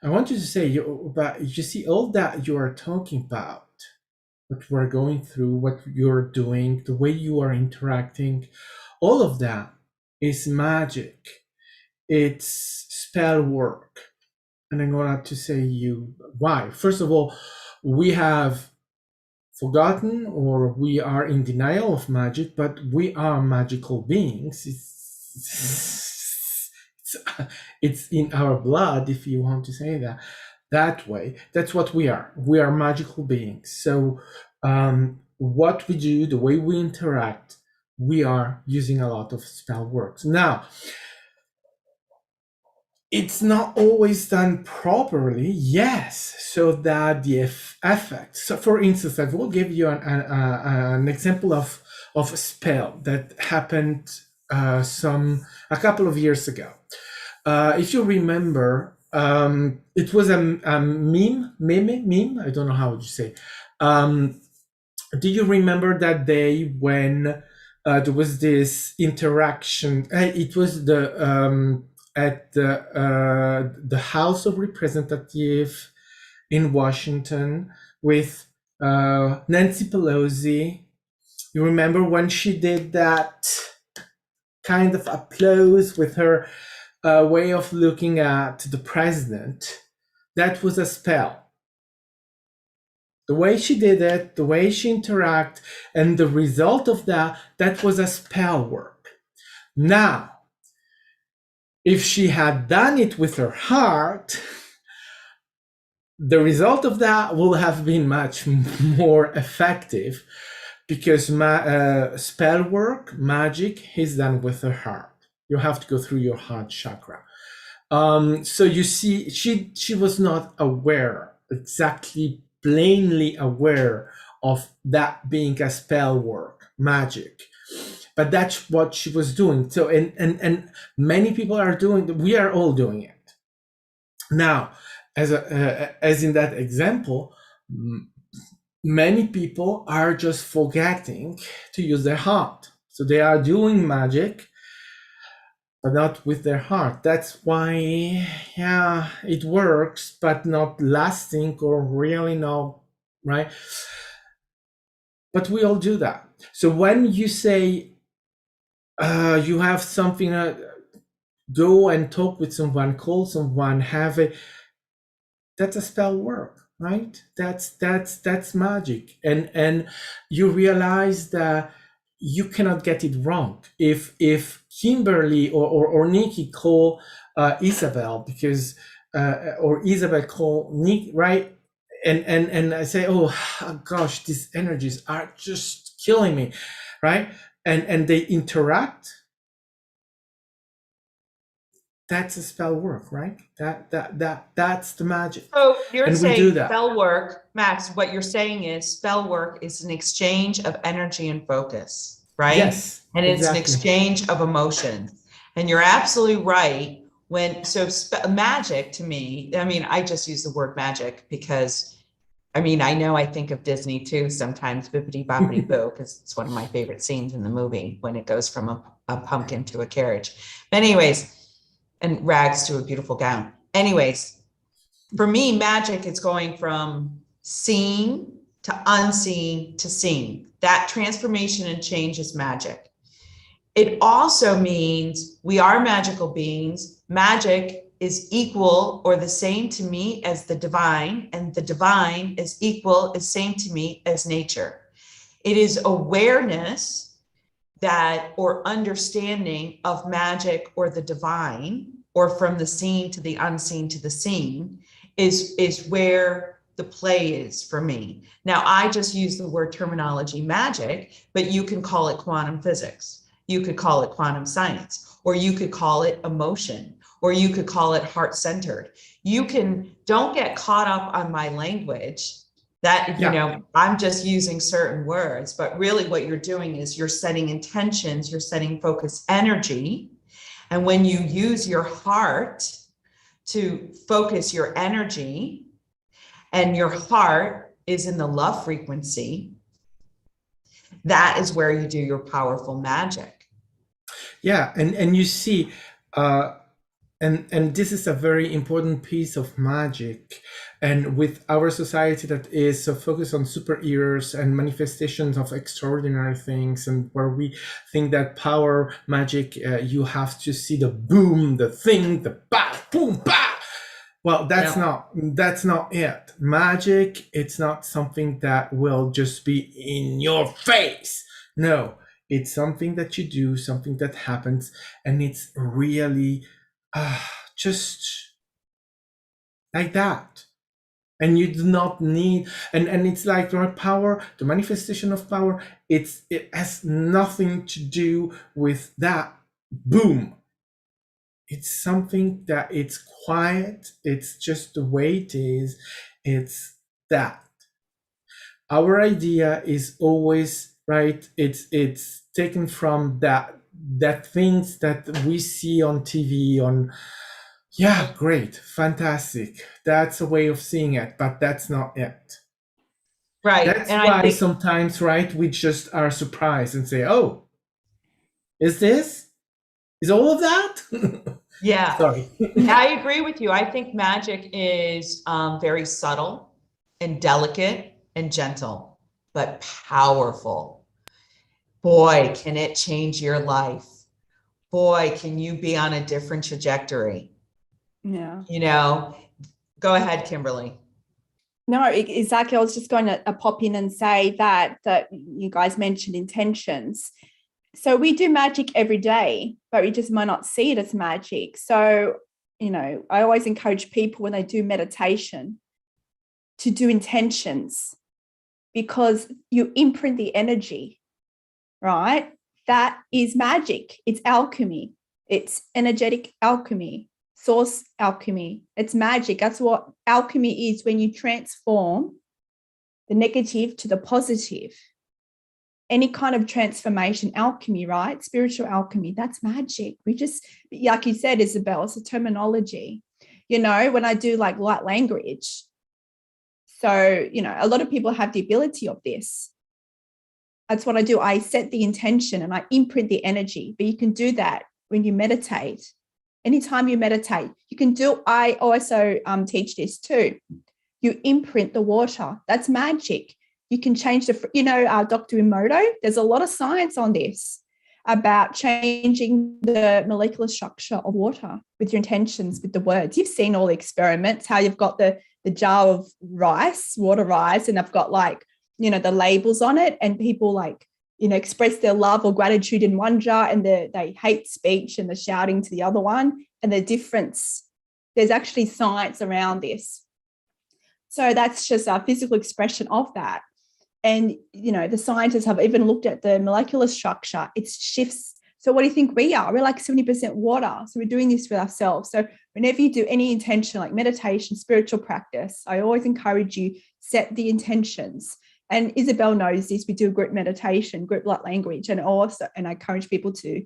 [SPEAKER 4] I want you to say, but you see, all that you are talking about, what we're going through, what you're doing, the way you are interacting, all of that is magic. It's spell work. And I'm going to say you why. First of all, we have forgotten, or we are in denial of magic, but we are magical beings. It's in our blood, if you want to say that way. That's what we are. We are magical beings. So what we do, the way we interact, we are using a lot of spell works. Now, it's not always done properly, yes, so that the effect. So for instance, I will give you an example of a spell that happened a couple of years ago. If you remember, it was a meme, I don't know how to say. Do you remember that day when there was this interaction. It was at the House of Representatives in Washington with Nancy Pelosi. You remember when she did that kind of applause with her way of looking at the president? That was a spell. The way she did it, the way she interacted, and the result of that, that was a spell work. Now, if she had done it with her heart, the result of that will have been much more effective, because spell work, magic, is done with the heart. You have to go through your heart chakra. So you see, she was not aware, exactly plainly aware of that being a spell work, magic. But that's what she was doing. So, and many people are doing, we are all doing it. Now, as in that example, many people are just forgetting to use their heart. So they are doing magic, but not with their heart. That's why, yeah, it works, but not lasting or really not, right? But we all do that. So when you say you have something, go and talk with someone, call someone, have a, that's a spell work, right? That's magic. And you realize that you cannot get it wrong. If Kimberly or Nikki call Isabelle, because or Isabelle call Nick, right? And I say, oh gosh, these energies are just killing me, right? And they interact. That's a spell work, right? That's the magic.
[SPEAKER 1] So you're
[SPEAKER 4] And we
[SPEAKER 1] saying
[SPEAKER 4] do that.
[SPEAKER 1] spell work, Max, what you're saying is spell work is an exchange of energy and focus, right?
[SPEAKER 4] Yes,
[SPEAKER 1] And it's an
[SPEAKER 4] exactly.
[SPEAKER 1] exchange of emotions. And you're absolutely right. Magic to me, I mean, I just use the word magic because, I mean, I know I think of Disney too sometimes, bippity boppity boo, because it's one of my favorite scenes in the movie when it goes from a pumpkin to a carriage. But anyways, and rags to a beautiful gown. Anyways, for me, magic is going from seen to unseen to seen. That transformation and change is magic. It also means we are magical beings. Magic is equal or the same to me as the divine, and the divine is equal, is same to me as nature. It is awareness that, or understanding of magic or the divine, or from the seen to the unseen to the seen, is where the play is for me. Now, I just use the word terminology magic, but you can call it quantum physics. You could call it quantum science, or you could call it emotion, or you could call it heart-centered. Don't get caught up on my language that, you know, I'm just using certain words, but really what you're doing is you're setting intentions, you're setting focus energy. And when you use your heart to focus your energy, and your heart is in the love frequency, that is where you do your powerful magic.
[SPEAKER 4] Yeah, and you see, and this is a very important piece of magic. And with our society that is so focused on superheroes and manifestations of extraordinary things, and where we think that power magic, you have to see the boom, the thing, the bah, boom, bah. Well, that's not it. Magic, it's not something that will just be in your face. No, it's something that you do, something that happens, and it's really just like that. And you do not need, and it's like your power, the manifestation of power, it has nothing to do with that boom. It's something that it's quiet, it's just the way it is, it's that. Our idea is always, right, it's taken from that things that we see on TV, on, yeah, great, fantastic. That's a way of seeing it, but that's not it.
[SPEAKER 1] Right.
[SPEAKER 4] That's
[SPEAKER 1] And
[SPEAKER 4] why
[SPEAKER 1] I think
[SPEAKER 4] sometimes, right, we just are surprised and say, oh, Is all of that?
[SPEAKER 1] Yeah.
[SPEAKER 4] Sorry.
[SPEAKER 1] I agree with you. I think magic is very subtle and delicate and gentle, but powerful. Boy, can it change your life. Boy, can you be on a different trajectory.
[SPEAKER 3] Yeah.
[SPEAKER 1] You know, go ahead, Kimberly.
[SPEAKER 3] No, exactly. I was just going to pop in and say that you guys mentioned intentions. So we do magic every day, but we just might not see it as magic. So, I always encourage people when they do meditation to do intentions, because you imprint the energy, right? That is magic. It's alchemy. It's energetic alchemy, source alchemy. It's magic. That's what alchemy is, when you transform the negative to the positive. Any kind of transformation, alchemy, right? Spiritual alchemy, that's magic. We just, like you said, Isabelle, it's a terminology. When I do like light language, so, a lot of people have the ability of this. That's what I do. I set the intention and I imprint the energy, but you can do that when you meditate. Anytime you meditate, you can do, I also teach this too. You imprint the water. That's magic. You can change Dr. Emoto, there's a lot of science on this about changing the molecular structure of water with your intentions, with the words. You've seen all the experiments, how you've got the jar of rice, water rice, and I've got the labels on it, and people express their love or gratitude in one jar, and they hate speech and the shouting to the other one, and the difference. There's actually science around this. So that's just a physical expression of that. And, the scientists have even looked at the molecular structure. It shifts. So what do you think we are? We're like 70% water. So we're doing this with ourselves. So whenever you do any intention, like meditation, spiritual practice, I always encourage you, set the intentions. And Isabelle knows this. We do group meditation, group light language. And I encourage people to,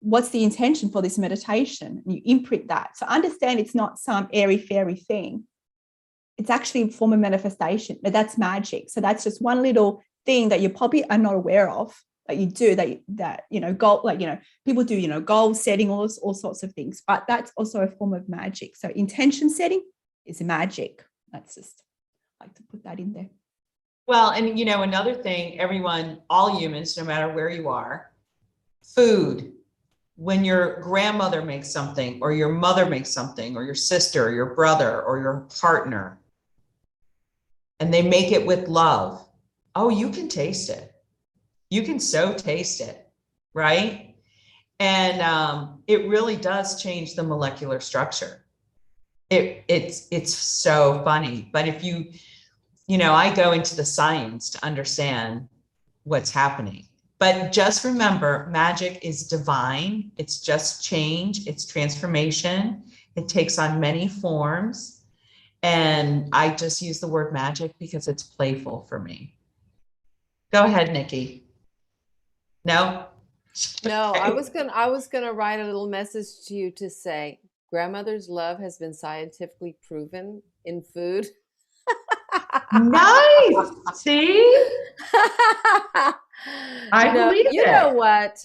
[SPEAKER 3] what's the intention for this meditation? And you imprint that. So understand it's not some airy fairy thing. It's actually a form of manifestation, but that's magic. So that's just one little thing that you probably are not aware of, that you do, goal, people do, goal setting, all sorts of things, but that's also a form of magic. So intention setting is magic. That's just like to put that in there.
[SPEAKER 1] Well, and another thing, everyone, all humans, no matter where you are, food. When your grandmother makes something, or your mother makes something, or your sister, or your brother, or your partner, and they make it with love, oh, you can taste it. You can so taste it, right? And it really does change the molecular structure. It's so funny. But if I go into the science to understand what's happening. But just remember, magic is divine. It's just change. It's transformation. It takes on many forms. And I just use the word magic because it's playful for me. Go ahead, Nikki. No?
[SPEAKER 2] No, I was gonna write a little message to you to say, grandmother's love has been scientifically proven in food.
[SPEAKER 1] Nice. See? I believe
[SPEAKER 2] you
[SPEAKER 1] it.
[SPEAKER 2] know what?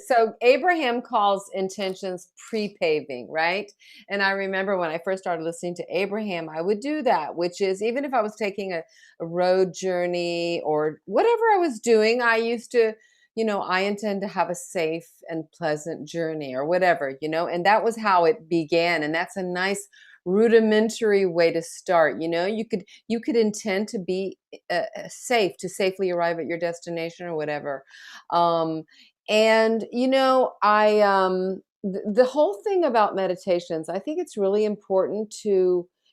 [SPEAKER 2] So Abraham calls intentions pre-paving, right? And I remember when I first started listening to Abraham, I would do that, which is, even if I was taking a road journey or whatever I was doing, I used to, I intend to have a safe and pleasant journey or whatever, and that was how it began. And that's a nice rudimentary way to start. You could intend to be safe, to safely arrive at your destination or whatever. And the whole thing about meditations, I think it's really important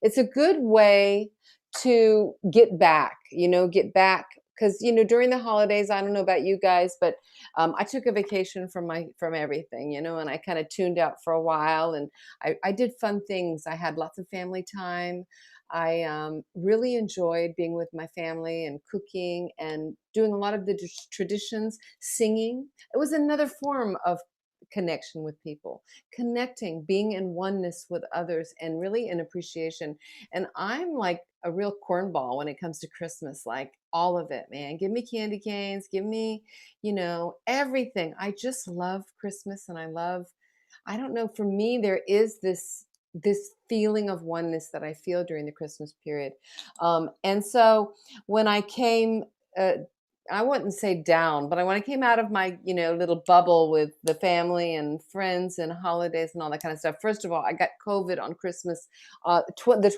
[SPEAKER 2] it's a good way to get back, because during the holidays, I don't know about you guys, but I took a vacation from everything, and I kind of tuned out for a while, and I did fun things. I had lots of family time. I really enjoyed being with my family and cooking and doing a lot of the traditions, singing. It was another form of connection with people, connecting, being in oneness with others, and really in appreciation. And I'm like a real cornball when it comes to Christmas, like all of it, man. Give me candy canes, give me, everything. I just love Christmas, and I don't know, for me, there is this feeling of oneness that I feel during the Christmas period. And so when I came, I wouldn't say down, but when I came out of my, little bubble with the family and friends and holidays and all that kind of stuff. First of all, I got COVID on Christmas. The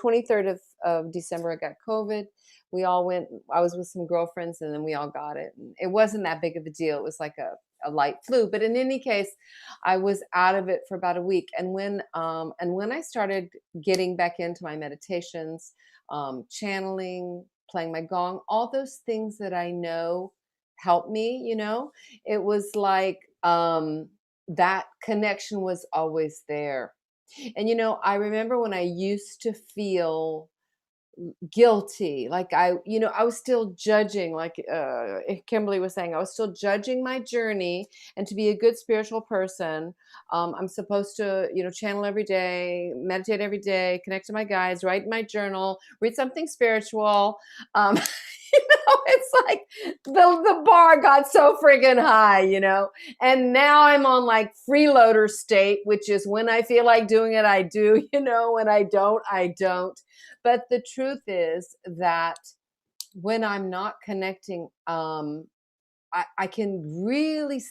[SPEAKER 2] 23rd of December, I got COVID. We all went, I was with some girlfriends, and then we all got it. And it wasn't that big of a deal. It was like a light flu. But in any case, I was out of it for about a week. And when I started getting back into my meditations, channeling, playing my gong, all those things that I know help me, it was like that connection was always there. And, I remember when I used to feel guilty, like I was still judging, like Kimberly was saying, I was still judging my journey. And to be a good spiritual person, I'm supposed to channel every day, meditate every day, connect to my guides, write in my journal, read something spiritual. It's like the bar got so friggin' high, and now I'm on like freeloader state, which is when I feel like doing it, I do, when I don't, I don't. But the truth is that when I'm not connecting, I can really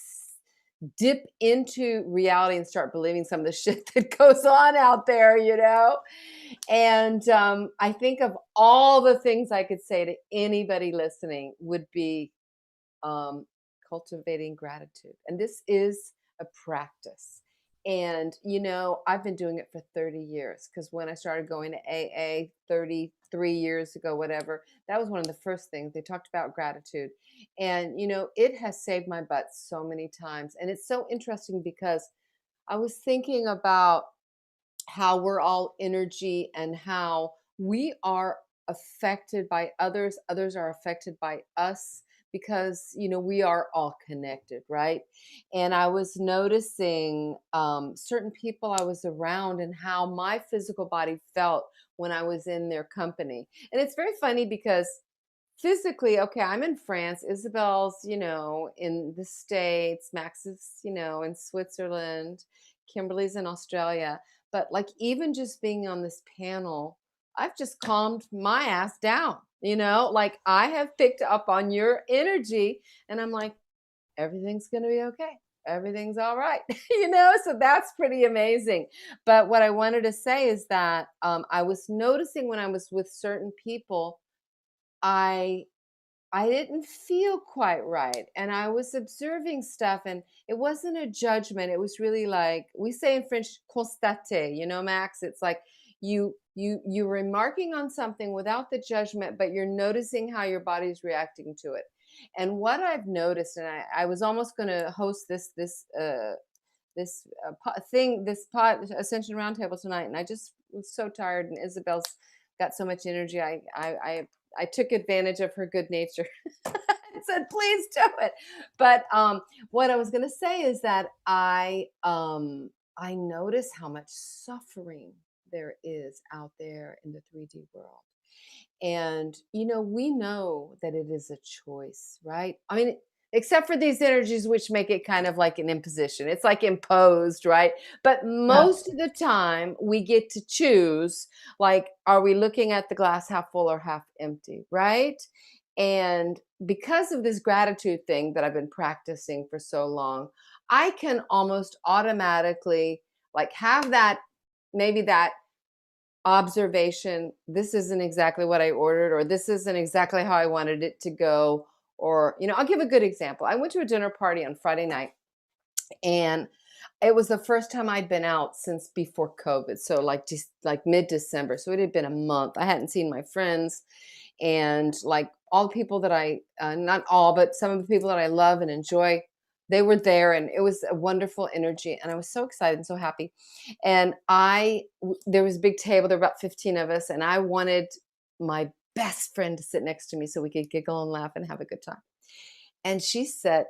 [SPEAKER 2] dip into reality and start believing some of the shit that goes on out there, And I think of all the things I could say to anybody listening would be cultivating gratitude. And this is a practice. And, I've been doing it for 30 years, because when I started going to AA 33 years ago, whatever, that was one of the first things they talked about, gratitude. And, it has saved my butt so many times. And it's so interesting because I was thinking about how we're all energy and how we are affected by others. Others are affected by us, because we are all connected, right? And I was noticing certain people I was around and how my physical body felt when I was in their company. And it's very funny because physically, okay, I'm in France, Isabelle's in the States, Max is in Switzerland, Kimberly's in Australia. But like, even just being on this panel, I've just calmed my ass down. Like, I have picked up on your energy, and I'm like, everything's going to be okay. Everything's all right. So that's pretty amazing. But what I wanted to say is that I was noticing when I was with certain people, I didn't feel quite right. And I was observing stuff, and it wasn't a judgment. It was really like, we say in French, constater, Max. It's like you're remarking on something without the judgment, but you're noticing how your body's reacting to it. And what I've noticed, and I was almost going to host this Ascension Roundtable tonight, and I just was so tired, and Isabelle's got so much energy. I took advantage of her good nature and said, please do it. But what I was going to say is that I notice how much suffering there is out there in the 3D world. And, we know that it is a choice, right? I mean, except for these energies, which make it kind of like an imposition. It's like imposed, right? But most of the time we get to choose, like, are we looking at the glass half full or half empty, right? And because of this gratitude thing that I've been practicing for so long, I can almost automatically like have that, maybe that observation, this isn't exactly what I ordered, or this isn't exactly how I wanted it to go. Or, I'll give a good example. I went to a dinner party on Friday night, and it was the first time I'd been out since before COVID. So just like mid-December. So it had been a month. I hadn't seen my friends, and like all the people that not all, but some of the people that I love and enjoy, they were there, and it was a wonderful energy. And I was so excited and so happy. And there was a big table, there were about 15 of us, and I wanted my best friend to sit next to me so we could giggle and laugh and have a good time. And she sat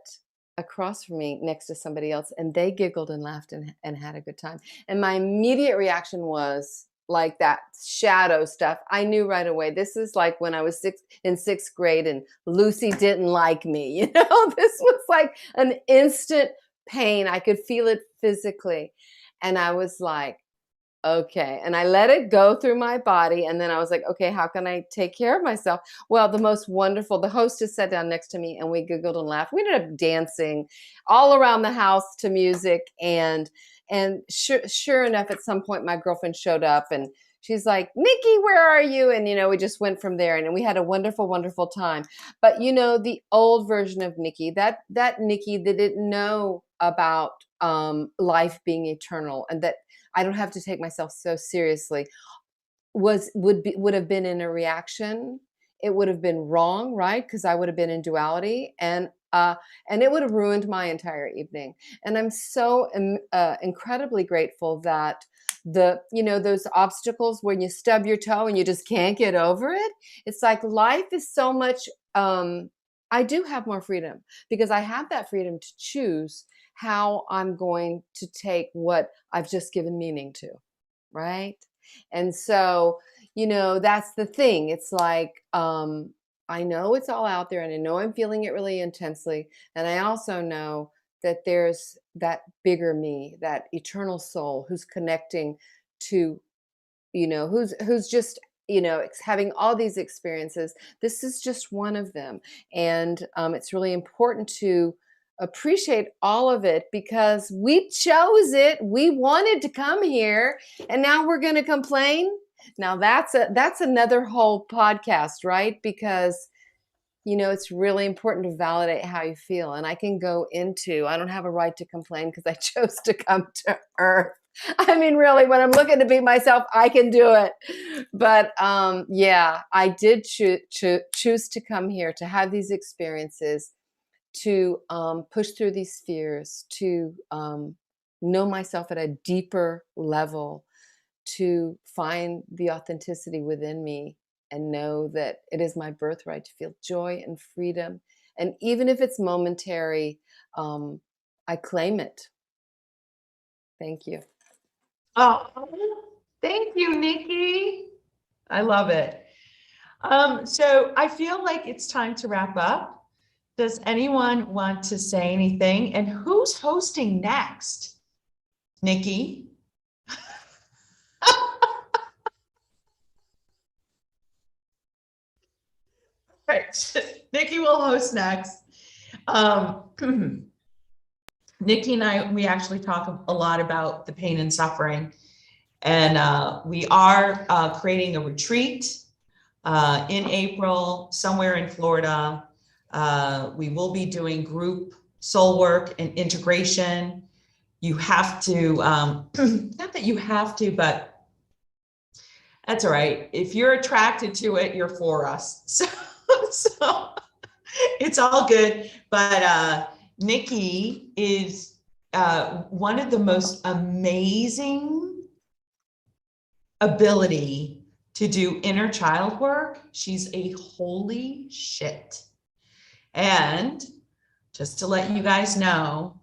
[SPEAKER 2] across from me next to somebody else, and they giggled and laughed and had a good time. And my immediate reaction was like that shadow stuff. I knew right away, this is like when I was in sixth grade and Lucy didn't like me. You know, this was like an instant pain. I could feel it physically. And I was like, okay. And I let it go through my body. And then I was like, okay, how can I take care of myself? Well, the hostess sat down next to me and we giggled and laughed. We ended up dancing all around the house to music. And sure enough, at some point, my girlfriend showed up and she's like, Nikki, where are you? And, we just went from there and we had a wonderful, wonderful time. But, the old version of Nikki, that Nikki that didn't know about life being eternal and that I don't have to take myself so seriously, would have been in a reaction. It would have been wrong, right? Because I would have been in duality, and it would have ruined my entire evening. And I'm so incredibly grateful that those obstacles when you stub your toe and you just can't get over it. It's like life is so much. I do have more freedom because I have that freedom to choose how I'm going to take what I've just given meaning to, right? And so, that's the thing. It's like, I know it's all out there and I know I'm feeling it really intensely. And I also know that there's that bigger me, that eternal soul who's connecting to, who's just, having all these experiences. This is just one of them. And it's really important to appreciate all of it because we chose it. We wanted to come here and now we're going to complain. Now that's another whole podcast, right? Because, it's really important to validate how you feel. And I can go into, I don't have a right to complain because I chose to come to Earth. I mean, really, when I'm looking to be myself, I can do it. But yeah, I did choose to come here to have these experiences, to push through these fears, to know myself at a deeper level, to find the authenticity within me and know that it is my birthright to feel joy and freedom. And even if it's momentary, I claim it. Thank you.
[SPEAKER 1] Oh, thank you, Nikki. I love it. So I feel like it's time to wrap up. Does anyone want to say anything? And who's hosting next? Nikki? Right. Nikki will host next. Nikki and I, we actually talk a lot about the pain and suffering. And we are creating a retreat in April, somewhere in Florida. We will be doing group soul work and integration. You have to, not that you have to, but that's all right. If you're attracted to it, you're for us. So it's all good. But Nikki is one of the most amazing ability to do inner child work. She's a holy shit. And just to let you guys know,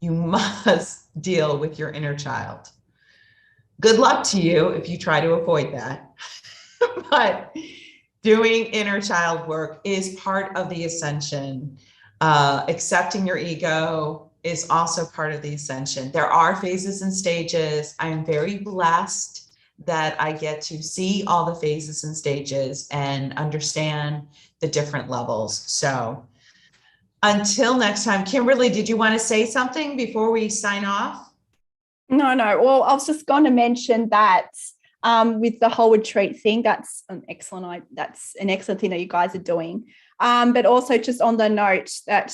[SPEAKER 1] you must deal with your inner child. Good luck to you if you try to avoid that. But doing inner child work is part of the ascension. Accepting your ego is also part of the ascension. There are phases and stages. I am very blessed that I get to see all the phases and stages and understand the different levels. So until next time, Kimberly, did you want to say something before we sign off?
[SPEAKER 3] No. Well, I was just going to mention that with the whole retreat thing, that's an excellent thing that you guys are doing. But also just on the note that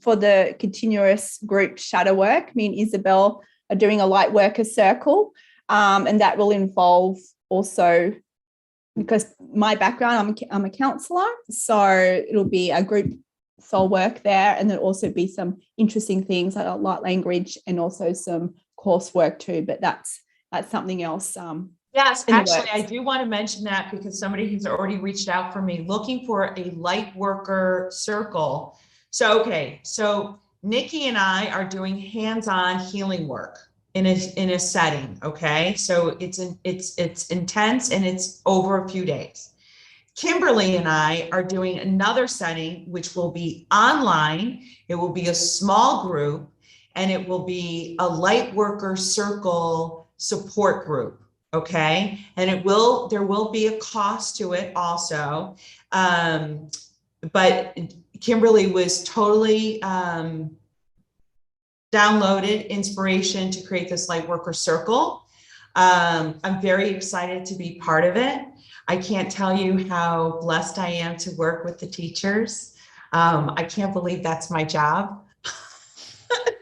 [SPEAKER 3] for the continuous group shadow work, me and Isabelle are doing a light worker circle. And that will involve also, because my background, I'm a counselor, so it'll be a group soul work there, and there'll also be some interesting things like light language and also some coursework too. But that's something else.
[SPEAKER 1] Yes, actually, I do want to mention that because somebody has already reached out for me looking for a light worker circle. So, okay, so Nikki and I are doing hands-on healing work in a setting. Okay, so it's intense and it's over a few days. Kimberley and I are doing another setting, which will be online. It will be a small group, and it will be a light worker circle support group. Okay, and there will be a cost to it also. But Kimberley was totally downloaded inspiration to create this light worker circle. I'm very excited to be part of it. I can't tell you how blessed I am to work with the teachers. I can't believe that's my job.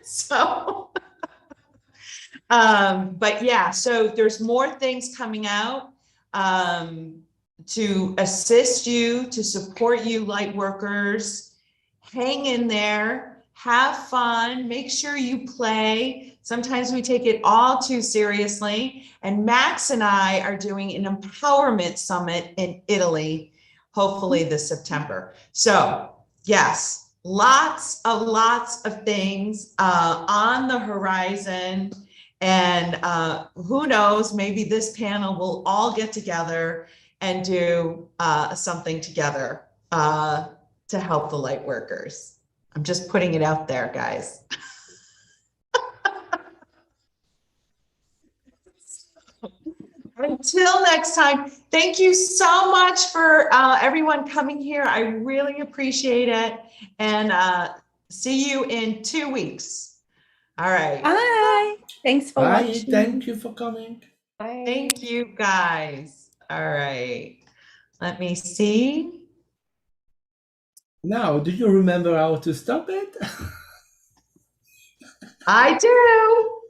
[SPEAKER 1] So, but yeah, so there's more things coming out to assist you, to support you, light workers. Hang in there, have fun, make sure you play. Sometimes we take it all too seriously. And Max and I are doing an empowerment summit in Italy, hopefully this September. So yes, lots of things on the horizon. And who knows, maybe this panel will all get together and do something together to help the light workers. I'm just putting it out there, guys. Until next time, thank you so much for everyone coming here. I really appreciate it. And see you in 2 weeks. All right.
[SPEAKER 3] Bye. Thanks for
[SPEAKER 4] Bye.
[SPEAKER 3] watching.
[SPEAKER 4] Thank you for coming.
[SPEAKER 2] Bye.
[SPEAKER 1] Thank you, guys. All right. Let me see.
[SPEAKER 4] Now, do you remember how to stop it?
[SPEAKER 1] I do.